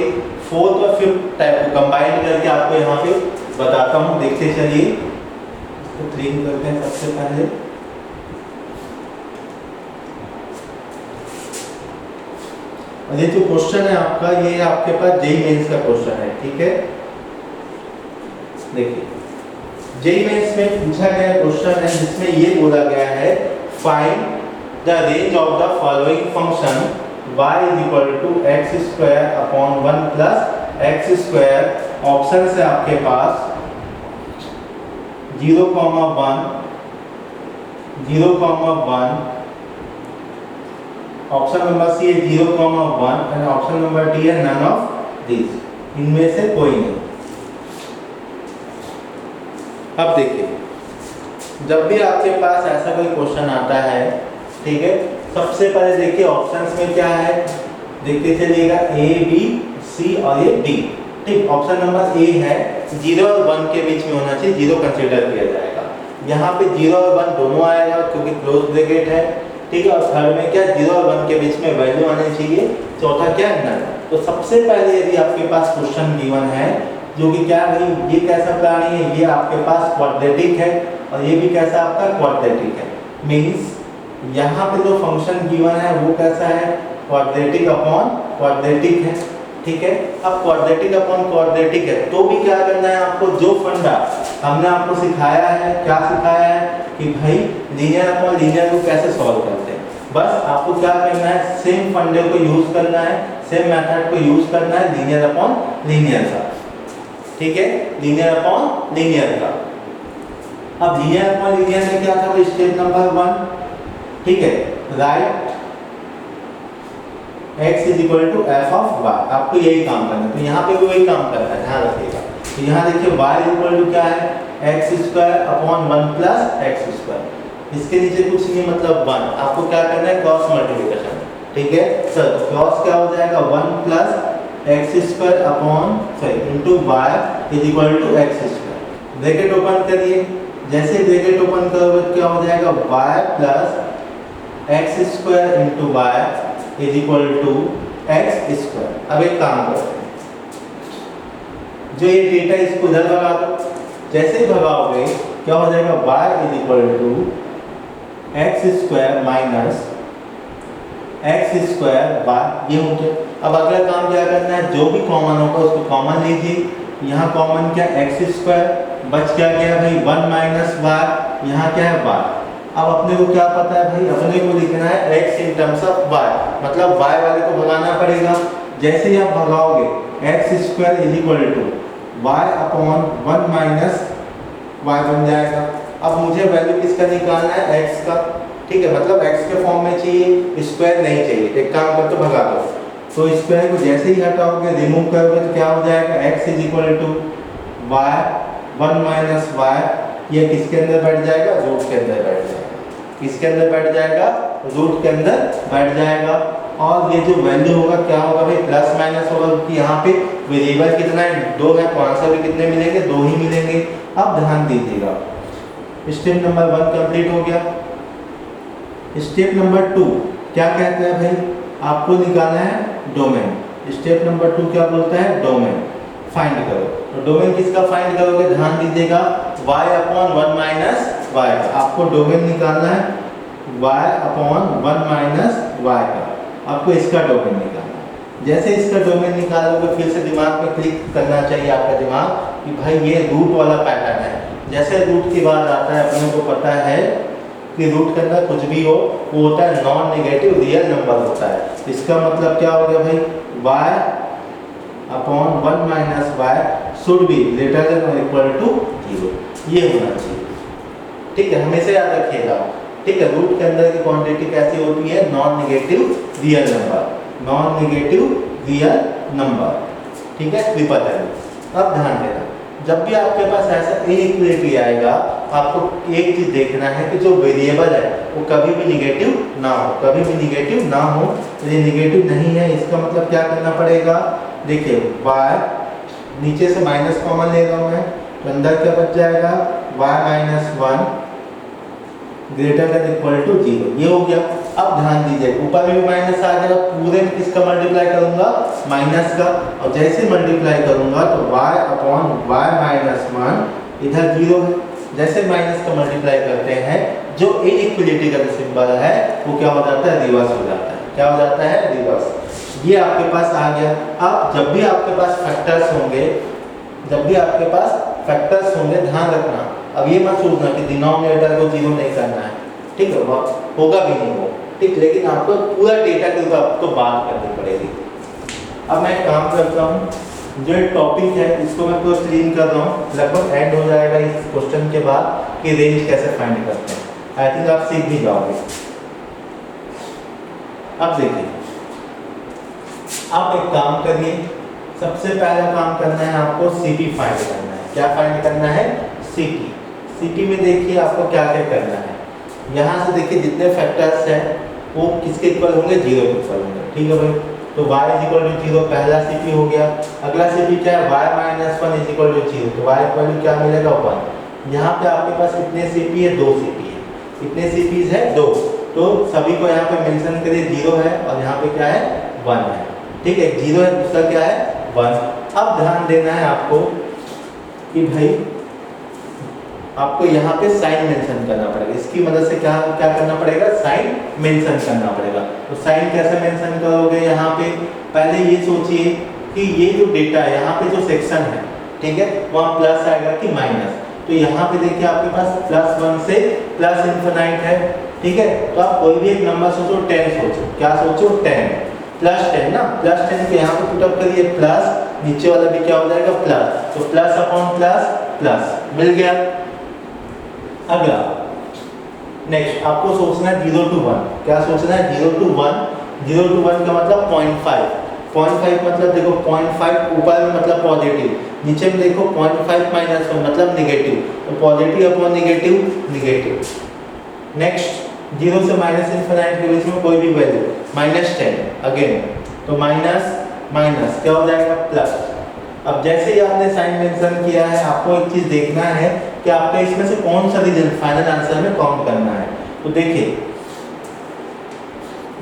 4th और 5th टाइप को कंबाइन करके आपको यहाँ पे बताता हूँ। देखते चलिए, इसको क्लीन करते हैं सबसे पहले। और ये जो क्वेश्चन है आपका, ये आपके पास जेईई मेंस का क्वेश्चन है, ठीक है। देखिए जेईई मेंस में पूछा गया क्वेश्चन है जिसमें ये बोला गया है, find the range of the following function y is equal to x square upon 1 plus x square। Option है आपके पास 0, 1, 0, 1, ऑप्शन नंबर सी है 0, 1 एंड ऑप्शन नंबर डी है नन ऑफ दिस, इनमें से कोई नहीं। अब देखिए, जब भी आपके पास ऐसा कोई क्वेश्चन आता है, ठीक है, सबसे पहले देखिए ऑप्शंस में क्या है, देखते चलिएगा ए बी सी और ये डी, ठीक। ऑप्शन नंबर ए है 0 और 1 के बीच में होना चाहिए, 0 कंसीडर किया जाएगा। यहाँ पे 0 और 1 दोनों आएगा क्योंकि क्लोज ब्रैकेट है, ठीक है। और थर्ड में क्या, 0 और 1 के बीच में वैल्यू आनी चाहिए। चौथा क्या, नल। तो सबसे पहले यदि आपके पास क्वेश्चन गिवन है जो कि क्या भाई, ये कैसा प्राणी है, ये आपके पास क्वाड्रेटिक है और ये भी कैसा आपका क्वाड्रेटिक है, मीन्स यहाँ पे जो फंक्शन गिवन है वो कैसा है, क्वाड्रेटिक अपॉन क्वाड्रेटिक है, ठीक है। अब क्वाड्रेटिक अपॉन क्वाड्रेटिक है तो भी क्या करना है आपको, जो फंडा हमने आपको सिखाया है, क्या सिखाया है कि भाई लीनियर अपॉन लीनियर को कैसे सॉल्व करते हैं। बस आपको क्या करना है, सेम फंडे को यूज करना है, सेम मेथड को यूज करना है लीनियर अपॉन लीनियर का, ठीक है, लीनियर अपॉन लीनियर का। अब लीनियर अपॉन लीनियर में क्या था, स्टेप नंबर 1, ठीक है, write x is equal to f of y, आपको यही काम करना है। तो यहाँ पे भी वही काम करना है, ध्यान रखिएगा। तो यहाँ देखिए y इक्वल टू क्या है, x square upon 1 plus x square, इसके नीचे कुछ नहीं मतलब 1, आपको क्या करना है, क्रॉस मल्टीप्लिकेशन, ठीक है सर। तो क्रॉस क्या हो जाएगा, 1 plus x square upon into y is equal to x square. Bracket open करिए, जैसे ब्रैकेट ओपन करोगे क्या हो जाएगा, y plus x square into y is equal to x square. अब एक काम करते हैं, जो ये डेटा इसको इधर भगा दो, जैसे ही भगाओगे क्या हो जाएगा, y is equal to x square minus x square y, ये हो गया। अब अगला काम क्या करना है, जो भी कॉमन होगा उसको कॉमन लीजिए। यहाँ कॉमन क्या, एक्स स्क्वायर, बच क्या गया भाई 1 माइनस वाई, यहाँ क्या है y। अब अपने को क्या पता है भाई, अपने को लिखना है x in terms of y, मतलब y वाले को भगाना पड़ेगा। जैसे ही आप भगाओगे x square is equal to y upon 1 minus y बन जाएगा। अब मुझे वैल्यू किसका निकालना है, x का, ठीक है, मतलब x के फॉर्म में चाहिए, स्क्वायर नहीं चाहिए। एक काम करके भगा दो, तो स्क्वायर को जैसे ही हटाओगे, रिमूव करोगे तो क्या हो जाएगा, x is equal to y 1 minus y, ये किसके अंदर बैठ जाएगा, रूट के अंदर बैठ जाएगा। किसके अंदर बैठ जाएगा, रूट के अंदर बैठ जाएगा। और ये जो वैल्यू होगा क्या होगा भाई, प्लस माइनस होगा, क्योंकि यहाँ पे वेरिएबल कितना है, 2 है, तो आंसर भी कितने मिलेंगे, 2 ही मिलेंगे। अब ध्यान दीजिएगा, स्टेप नंबर 1 कंप्लीट हो गया। स्टेप नंबर 2 क्या कहता है भाई, आपको निकालना है डोमेन। स्टेप नंबर 2 क्या बोलता है, डोमेन फाइंड करो। तो डोमेन किसका फाइंड करोगे, ध्यान दीजिएगा y अपॉन 1 माइनस y का। आपको डोमेन निकालना है y अपॉन 1 माइनस y का, आपको इसका डोमेन निकालना है। जैसे इसका डोमेन निकालोगे फिर से दिमाग में क्लिक करना चाहिए आपका दिमाग कि भाई ये रूट वाला पैटर्न है। जैसे रूट की बात आता है अपने को पता है कि रूट के अंदर कुछ भी हो वो होता है नॉन नेगेटिव रियल नंबर होता है। इसका मतलब क्या हो गया भाई, y upon 1 minus y should be greater than और इक्वल टू 0, ये होना चाहिए। ठीक है, हमेशा याद रखिएगा। ठीक है, रूट के अंदर की क्वांटिटी कैसी होती है, non negative real number, non negative real number. ठीक है, रिपीटेड। अब ध्यान देना, जब भी आपके पास ऐसा इनइक्वालिटी आएगा आपको एक चीज देखना है कि जो वेरिएबल है वो कभी भी निगेटिव ना हो, कभी भी निगेटिव ना हो। ये निगेटिव नहीं है, इसका मतलब क्या करना पड़ेगा, देखिए y नीचे से माइनस कॉमन ले रहा हूँ मैं, तो अंदर क्या बच जाएगा, y minus 1 greater than equal to 0, ये हो गया। अब ध्यान दीजिए ऊपर में भी माइनस आ जाएगा, पूरे में किसका मल्टीप्लाई करूंगा, माइनस का, और जैसे मल्टीप्लाई करूंगा तो y अपॉन y माइनस 1 इधर 0 है। जैसे माइनस का मल्टीप्लाई करते हैं जो इनइक्वालिटी का सिंबल है वो क्या हो जाता है, रिवर्स हो जाता है। क्या हो जाता है, रिवर्स। ये आपके पास आ गया। अब जब भी आपके पास फैक्टर्स होंगे, जब भी आपके पास फैक्टर्स होंगे, ध्यान रखना, अब ये मत सोचना कि डिनोमिनेटर को 0 नहीं करना है। ठीक है, होगा भी नहीं वो, ठीक, लेकिन आपको पूरा डेटा के ऊपर आपको बात करनी पड़ेगी। अब मैं काम करता हूँ, जो टॉपिक है इसको मैं पूरा क्लीन कर रहा हूँ, लगभग एंड हो जाएगा इस क्वेश्चन के बाद कि रेंज कैसे फाइंड करते हैं। आई थिंक आप सीख भी जाओगे। अब देखिए, आप एक काम करिए, सबसे पहला काम करना है आपको सीपी फाइंड करना है। क्या फाइंड करना है, सीपी। सीपी में देखिए आपको क्या क्या करना है। यहाँ से देखिए जितने फैक्टर्स हैं वो किसके इक्वल होंगे, 0 के इक्वल होंगे। ठीक है भाई, तो y इक्वल टू 0 पहला सीपी हो गया। अगला सीपी क्या है, y माइनस 1 इक्वल टू 0, तो y इक्वल टू क्या मिलेगा, 1। यहाँ पे आपके पास कितने सीपी है, 2 सीपी है। कितने सीपीज है, 2, तो सभी को यहाँ पे मेंशन करिए 0 है और यहाँ पे क्या है, 1 है। ठीक है, 0 है, दूसरा क्या है, 1। अब ध्यान देना है आपको कि भाई आपको यहाँ पे साइन मेंशन करना पड़ेगा। इसकी मदद से क्या क्या करना पड़ेगा, साइन मेंशन करना पड़ेगा। तो साइन कैसे मेंशन करोगे, यहाँ पे पहले ये सोचिए कि ये जो डेटा है, यहाँ पे जो सेक्शन है, ठीक है, वहाँ प्लस आएगा कि माइनस। तो यहाँ पे देखिए आपके पास +1 से प्लस इन्फिनाइट है। ठीक है, तो आप कोई भी एक नंबर सोचो, 10 सोचो। क्या सोचो, 10 +10 ना, +10 को यहाँ पे पुटअप करिए, प्लस नीचे वाला भी क्या हो जाएगा, प्लस, तो प्लस अपॉन प्लस प्लस मिल गया। अगला नेक्स्ट आपको सोचना है 0 to 1। क्या सोचना है, 0 to 1। 0 to 1 का मतलब 0.5। 0.5 मतलब देखो 0.5 ऊपर में मतलब पॉजिटिव, नीचे में देखो 0.5 माइनस 1 मतलब नेगेटिव, तो positive upon negative, negative. Next 0 से माइनस इन्फिनाइट के बीच में कोई भी वैल्यू, -10 अगेन, तो माइनस माइनस क्या हो जाएगा, प्लस। अब जैसे ही आपने साइन मेंशन किया है, आपको एक चीज देखना है कि आपका इसमें से कौन सा रीजन फाइनल आंसर में काउंट करना है। तो देखिए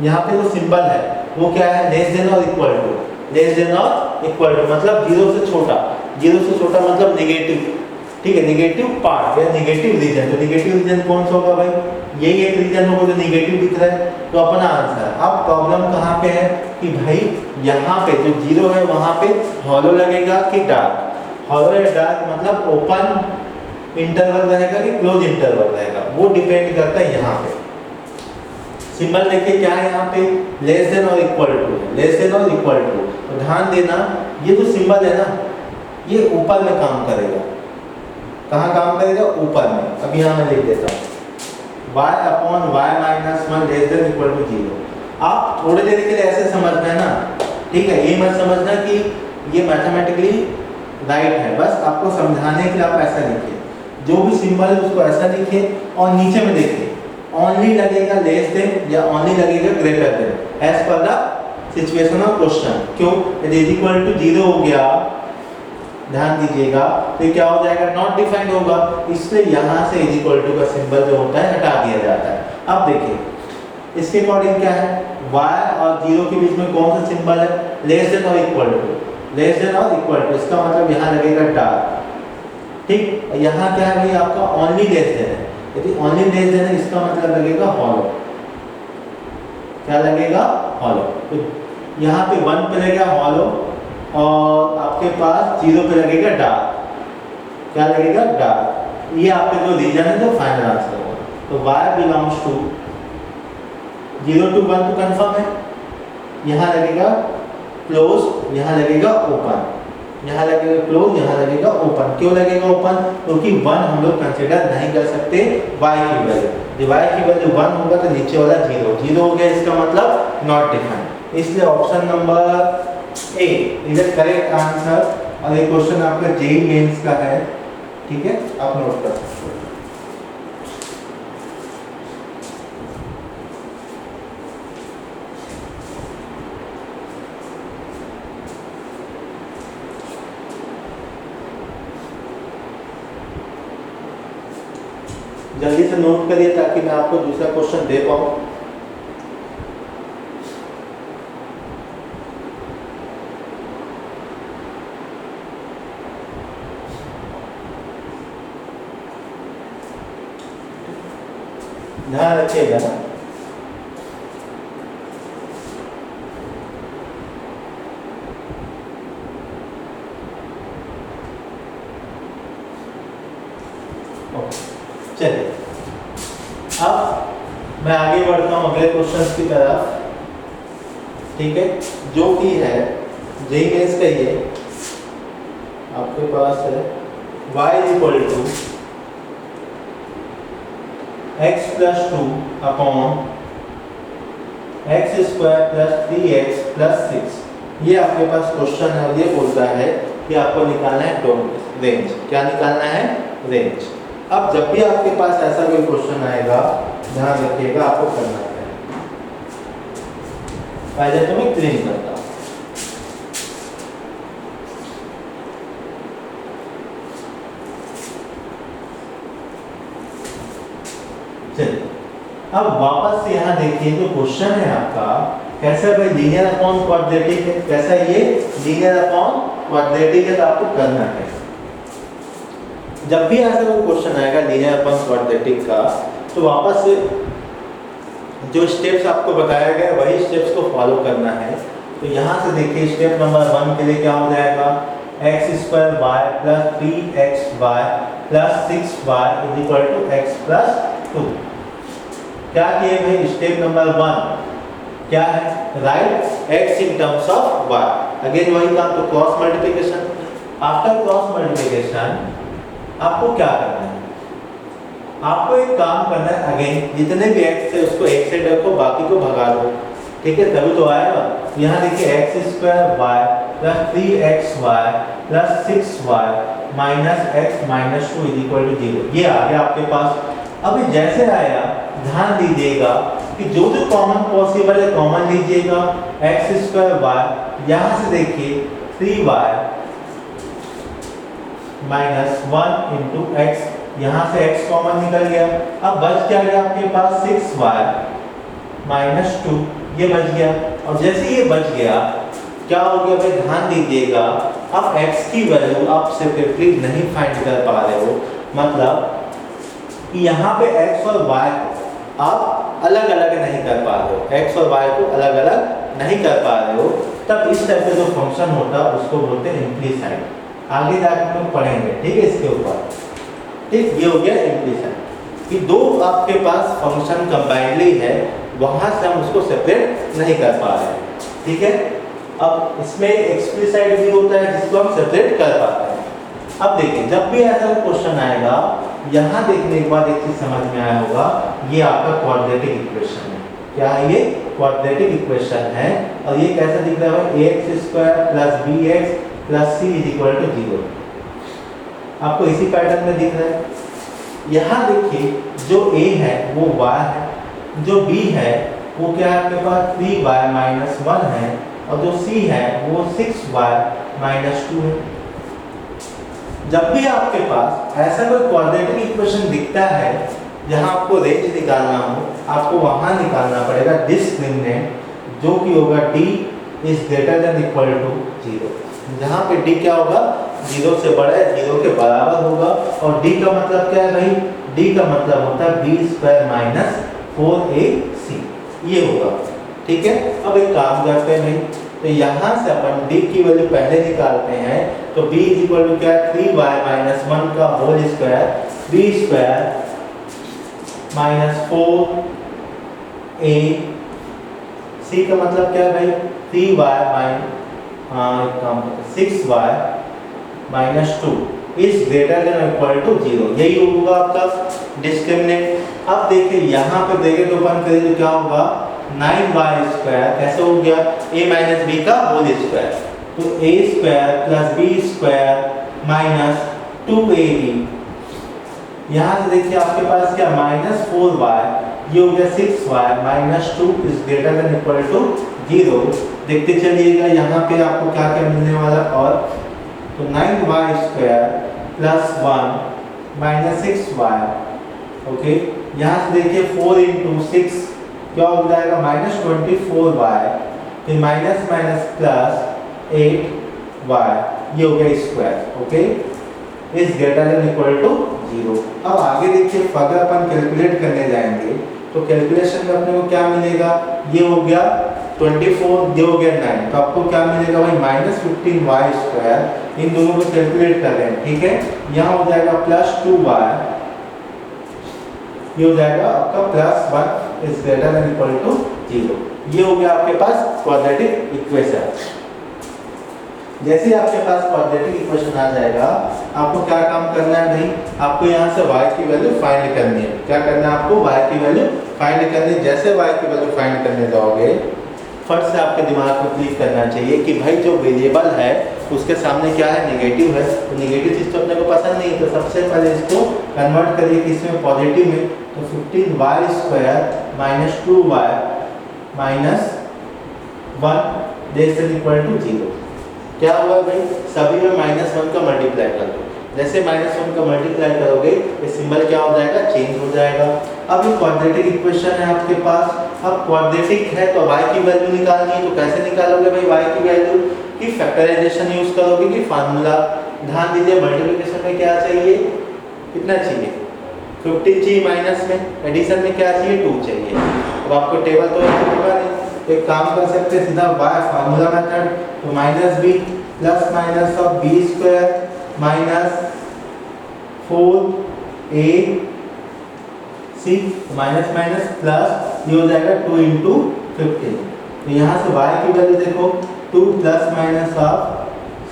यहाँ पे जो सिंबल है वो क्या है, लेस देन और इक्वल टू। लेस देन और इक्वल टू मतलब 0 से छोटा, 0 से छोटा मतलब नेगेटिव। ठीक है, नेगेटिव पार्ट या नेगेटिव रीजन। तो नेगेटिव रीजन कौन सा होगा भाई, यही एक रीजन होगा जो नेगेटिव दिख रहा है, तो अपना आंसर। अब प्रॉब्लम कहाँ पे है कि भाई यहाँ पे जो 0 है वहाँ पे हॉलो लगेगा कि डार्क। हॉलो या डार्क मतलब ओपन इंटरवल रहेगा कि क्लोज इंटरवल रहेगा, वो डिपेंड करता है यहाँ पे। सिंबल देखिए क्या है यहाँ पे, लेस देन और इक्वल टू, लेस देन और इक्वल टू। तो ध्यान देना ये जो सिंबल है ना, ये ऊपर में काम करेगा। कहाँ काम करेगा, ऊपर में। अब यहाँ मैं लिख देता हूँ y upon y minus 1 less than equal to 0। आप थोड़ी देर के लिए ऐसे समझना है ना, ठीक है, ये मत समझना कि ये मैथमेटिकली राइट है, बस आपको समझाने के लिए आप ऐसा लिखिए। जो भी सिंबल है उसको ऐसा लिखिए और नीचे में देखिए ओनली लगेगा लेस देन या ओनली लगेगा greater than as per the situation of question. क्यों, यदि इक्वल टू 0 हो गया ध्यान दीजिएगा, तो क्या हो जाएगा, नॉट डिफाइंड होगा, इसलिए यहाँ से इज इक्वल टू का सिंबल जो होता है हटा दिया जाता है। अब देखिए इसके अकॉर्डिंग क्या है, y और 0 के बीच में कौन सा सिंबल है, लेस देन और इक्वल टू, लेस देन और इक्वल टू, इसका मतलब यहाँ लगेगा डार्क, ठीक। यहाँ क्या है भाई आपका ओनली लेस देन है, यदि ओनली लेस देन है इसका मतलब लगेगा हॉलो, क्या लगेगा, हॉलो। तो यहाँ पे 1 पे लगेगा हॉलो और आपके पास 0 पे लगेगा डार्क, क्या लगेगा, डार्क। ये आपके जो रीजन है जो फाइनल आंसर होगा। तो y बिलोंग्स टू 0 to 1 तो कंफर्म है, यहाँ लगेगा क्लोज, यहाँ लगेगा ओपन, यहाँ लगेगा क्लोज, यहाँ लगेगा ओपन। क्यों लगेगा ओपन, क्योंकि 1 हम लोग कंसीडर नहीं कर सकते y की वैल्यू, जब y की वैल्यू 1 होगा तो नीचे वाला 0 0 हो गया, इसका मतलब नॉट डिफाइंड। इसलिए option number A is the correct answer. और ये क्वेश्चन आपका जेईई मेंस का है, ठीक है, आप नोट कर सकते हो। जल्दी से नोट करिए ताकि मैं आपको दूसरा क्वेश्चन दे पाऊँ। ध्यान रखिएगा ना। चलिए अब मैं आगे बढ़ता हूँ अगले क्वेश्चन की तरफ, ठीक है, जो कि है जेईई मेंस का, ये आपके पास है y equal to x plus 2 upon x square plus 3x plus 6। ये आपके पास क्वेश्चन है और ये बोलता है कि आपको निकालना है रेंज। क्या निकालना है, रेंज। अब जब भी आपके पास ऐसा कोई क्वेश्चन आएगा, ध्यान रखिएगा आपको करना है, पहले तो मैं क्लीन करता हूं। चलिए अब वापस से यहाँ देखिए, जो क्वेश्चन है आपका कैसा भाई, लीनियर अपॉन क्वाड्रेटिक है, कैसा ये लीनियर अपॉन क्वाड्रेटिक है, तो आपको करना है जब भी ऐसा कोई क्वेश्चन आएगा लीनियर अपॉन क्वाड्रेटिक का, तो वापस से जो स्टेप्स आपको बताया गया वही स्टेप्स को फॉलो करना है। तो यहाँ से देखिए स्टेप नंबर 1 के लिए क्या हो जाएगा, x square y plus 3xy plus 6y is equal to x plus 2। क्या किए भाई, स्टेप नंबर 1 क्या है, write x in terms of y। Again वही काम, तो cross multiplication. After cross multiplication आपको क्या करना है, आपको एक काम करना है, अगेन जितने भी x है उसको एक साइड रखो, बाकी को भगा दो, ठीक है, तभी तो आएगा। यहाँ देखिए x square y plus 3xy plus 6y minus x minus 2 is equal to 0। ये आ गया आपके पास। अभी जैसे आया ध्यान दीजिएगा कि जो जो कॉमन पॉसिबल है कॉमन लीजिएगा, x स्क्वायर y, यहाँ से देखिए 3y माइनस 1 इंटू एक्स, यहाँ से x कॉमन निकल गया। अब बच क्या गया आपके पास 6y माइनस 2, ये बच गया। और जैसे ये बच गया क्या हो गया भाई, ध्यान दीजिएगा, अब x की वैल्यू आप सेपरेटली नहीं फाइंड कर पा रहे हो, मतलब कि यहाँ पे x और y को आप अलग अलग नहीं कर पा रहे हो, x और y को अलग अलग नहीं कर पा रहे हो, तब इस टाइप का जो फंक्शन होता है उसको बोलते हैं इम्प्लीसाइड। आगे जाकर हम लोग पढ़ेंगे, ठीक है, इसके ऊपर, ठीक। ये हो गया इम्प्लीसाइड कि दो आपके पास फंक्शन कंबाइनली है, वहां से हम उसको सेपरेट नहीं कर पा रहे हैं, ठीक है। अब इसमें एक्सप्लिसाइड भी होता है जिसको हम सेपरेट कर पाते हैं। अब देखिए जब भी ऐसा क्वेश्चन आएगा, यहाँ देखने के बाद एक चीज समझ में आया होगा, ये आपका क्वाड्रेटिक इक्वेशन है। क्या है ये, क्वाड्रेटिक इक्वेशन है। और ये कैसा दिख रहा है, ax square plus bx plus c is equal to 0। आपको इसी पैटर्न में दिख रहा है। यहाँ देखिए जो a है वो y है, जो b है वो क्या है आपके पास 3y माइनस 1 है, और जो c है वो 6y माइनस 2 है। जब भी आपके पास ऐसा कोई क्वाड्रेटिक इक्वेशन दिखता है जहां आपको रेंज निकालना हो, आपको वहां निकालना पड़ेगा डिस्क्रिमिनेंट, जो कि होगा d is greater than equal to 0। जहां पे d क्या होगा, 0 से बड़ा है, 0 के बराबर होगा। और d का मतलब क्या है भाई, d का मतलब होता है b स्क्वायर माइनस 4ac, ये होगा। ठीक है, अब एक काम करते हैं भाई, तो यहाँ से अपन d की वैल्यू पहले निकालते हैं। तो b इज इक्वल टू क्या है, 3y माइनस 1 का whole square, b square minus 4a, c का मतलब क्या है भाई, 3y minus 6y minus 2 is greater than equal to 0, यही होगा आपका डिस्क्रिमिनेंट। अब देखिए यहाँ पे देखें तो अपन करें तो क्या होगा, 9y स्क्वायर कैसे हो गया, a माइनस b का होल स्क्वायर, तो a square plus b square minus 2ab। यहाँ से देखिए आपके पास क्या, माइनस 4y, ये हो गया 6y minus 2 is greater than equal to 0। देखते चलिएगा यहाँ पे आपको क्या क्या मिलने वाला, और तो 9y square plus 1 minus 6y, okay. यहाँ से देखिए 4 इंटू 6 क्या हो जाएगा, माइनस 24y, फिर माइनस माइनस प्लस 8y, ये हो गया square, okay, is greater than equal to 0। अब आगे देखिए, अगर अपन कैलकुलेट करने जाएंगे तो कैलकुलेशन में अपने को क्या मिलेगा, ये हो गया 24, ये हो गया 9, तो आपको क्या मिलेगा भाई, माइनस 15y स्क्वायर। इन दोनों को कैलकुलेट कर रहे हैं, ठीक है। यहाँ हो जाएगा प्लस 2y, ये हो जाएगा आपका plus 1 is greater than equal to 0। ये हो गया आपके पास क्वाड्रेटिक इक्वेशन। जैसे ही आपके पास क्वाड्रेटिक इक्वेशन आ जाएगा, आपको क्या काम करना है भाई, आपको यहाँ से y की वैल्यू फाइंड करनी है। क्या करना है आपको, y की वैल्यू फाइंड करनी है। जैसे y की वैल्यू फाइंड करने जाओगे, फट से आपके दिमाग में क्लिक करना चाहिए कि भाई जो वेरिएबल है उसके सामने क्या है, नेगेटिव है। तो नेगेटिव चीज़ तो अपने को पसंद नहीं है, तो सबसे पहले इसको कन्वर्ट करिए किसमें, पॉजिटिव में। तो 15y square minus 2y minus 1 less than equal to 0। क्या हुआ भाई, सभी में माइनस 1 का मल्टीप्लाई कर दो। जैसे माइनस 1 का मल्टीप्लाई करोगे, ये सिंबल क्या हो जाएगा, चेंज हो जाएगा। अब ये क्वाड्रेटिक इक्वेशन है आपके पास। अब क्वाड्रेटिक है तो y की वैल्यू निकालनी है, तो कैसे निकालोगे भाई y की वैल्यू, कि फैक्टराइजेशन यूज करोगे कि फार्मूला। ध्यान दीजिए, मल्टीप्लिकेशन में क्या चाहिए, कितना चाहिए, 15 चाहिए, माइनस में एडिशन में क्या चाहिए, 2 चाहिए। अब आपको टेबल तो होगा नहीं, एक काम कर सकते हैं, सीधा y फार्मूला मेथड, तो minus b plus minus of b square minus 4ac minus minus plus, ये हो जाएगा 2 इंटू 15। तो यहाँ से y की वैल्यू देखो, 2 प्लस माइनस ऑफ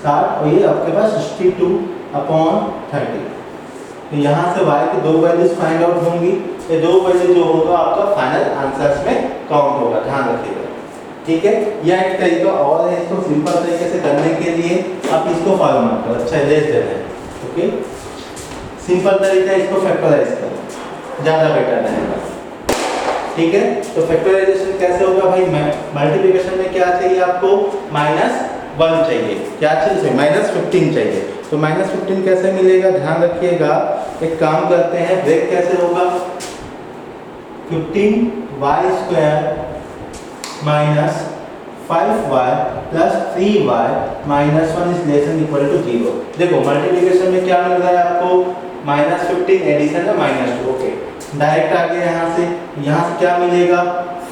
60, और ये आपके पास 62 अपॉन 30। तो यहाँ से y की दो वैल्यूज फाइंड आउट होंगी। ये दो वैल्यू जो होगा आपका फाइनल आंसर्स में काउंट होगा, ध्यान रखिएगा, ठीक है। यह एक तरीका और है, इसको सिंपल तरीके से करने के लिए आप इसको फॉलो मत करो, अच्छा लेस दे दें, ओके। सिंपल तरीका, इसको फैक्टराइज करो, ज़्यादा बेटर रहेगा, ठीक है। तो फैक्टराइजेशन कैसे होगा भाई, मल्टीप्लिकेशन में क्या चाहिए आपको, -1 चाहिए, क्या चाहिए, -15 चाहिए। तो -15 कैसे मिलेगा, ध्यान रखिएगा। एक काम करते हैं, ब्रेक कैसे होगा, 15y square minus 5y plus 3y minus 1 is less than equal to 0। देखो मल्टीप्लिकेशन में क्या मिल रहा है आपको, -15, एडिशन में -2, ओके। डायरेक्ट आ गया यहाँ से क्या मिलेगा,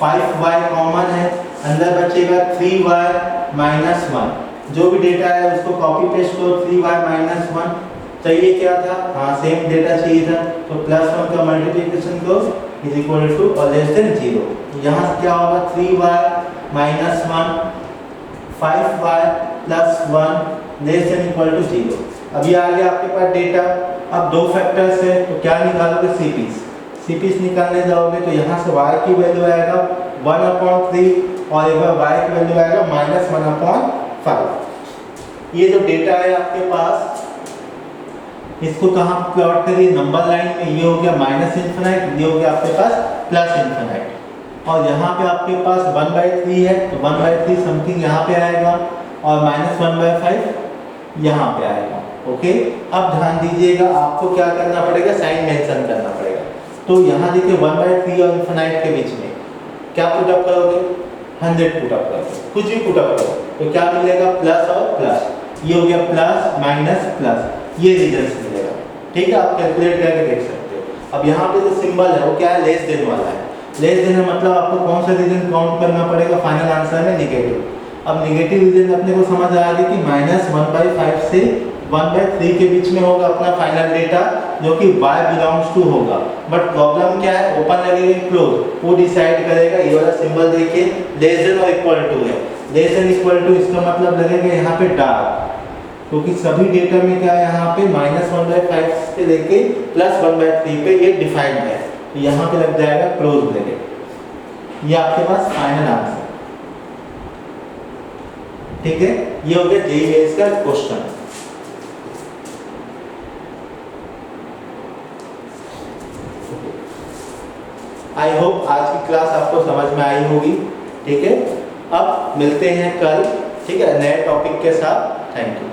5y कॉमन है, अंदर बचेगा 3y माइनस 1। जो भी डेटा है उसको कॉपी पेस्ट करो, 3y माइनस 1 चाहिए क्या था, हाँ सेम डेटा चाहिए था, तो +1 का मल्टीप्लिकेशन करो इज इक्वल टू और लेस देन 0। यहाँ से क्या होगा, 3y minus 1 5y plus 1 less than equal to 0। अभी आ गया आपके पास डेटा। अब दो फैक्टर्स है, तो क्या निकालोगे, सीपीस निकालने जाओगे, तो यहाँ से y की वैल्यू आएगा 1/3 और एक बार y की वैल्यू आएगा -1/5। ये जो डेटा है आपके पास, इसको कहाँ प्लॉट करिए, नंबर लाइन में। ये हो गया -∞, ये हो गया आपके पास +∞, और यहाँ पे आपके पास 1/3 है, तो 1/3 समथिंग यहाँ पे आएगा, और -1/5 यहाँ पे आएगा, ओके, अब ध्यान दीजिएगा, आपको क्या करना पड़ेगा, साइन मेंशन करना पड़ेगा। तो यहाँ देखिए 1/3 और इन्फिनाइट के बीच में क्या पुट अप करोगे, 100 पुट अप करोगे, कुछ भी पुट अप करो तो क्या मिलेगा, प्लस और प्लस, ये हो गया प्लस माइनस प्लस, ये रीजन मिलेगा। ठीक है, आप कैलकुलेट करके देख सकते हो। अब यहाँ पे जो सिंबल है वो क्या है, लेस देन वाला है। लेस देन मतलब आपको कौन सा रीजन काउंट करना पड़ेगा, फाइनल आंसर में नेगेटिव। अब नेगेटिव रीजन अपने को समझ आ गया कि -1/5 से 1/3 के बीच में होगा अपना फाइनल डेटा, जो कि y बिलोंग्स टू होगा। बट प्रॉब्लम क्या है, ओपन लगेगा क्लोज, वो डिसाइड करेगा। ये वाला सिंबल देखिए लेस देन और इक्वल टू है, लेस देन इक्वल टू इसका मतलब लगेगा यहाँ पे डार्क, क्योंकि सभी डेटा में क्या है, यहाँ पे -1/5 से लेके +1/3 पे ये डिफाइंड है, तो यहाँ पे लग जाएगा क्लोज ब्रैकेट। ये आपके पास फाइनल आंसर। ठीक है, ये हो गया जेईई मेंस का क्वेश्चन। आई होप आज की क्लास आपको समझ में आई होगी। ठीक है, अब मिलते हैं कल, ठीक है, नए टॉपिक के साथ। Thank you.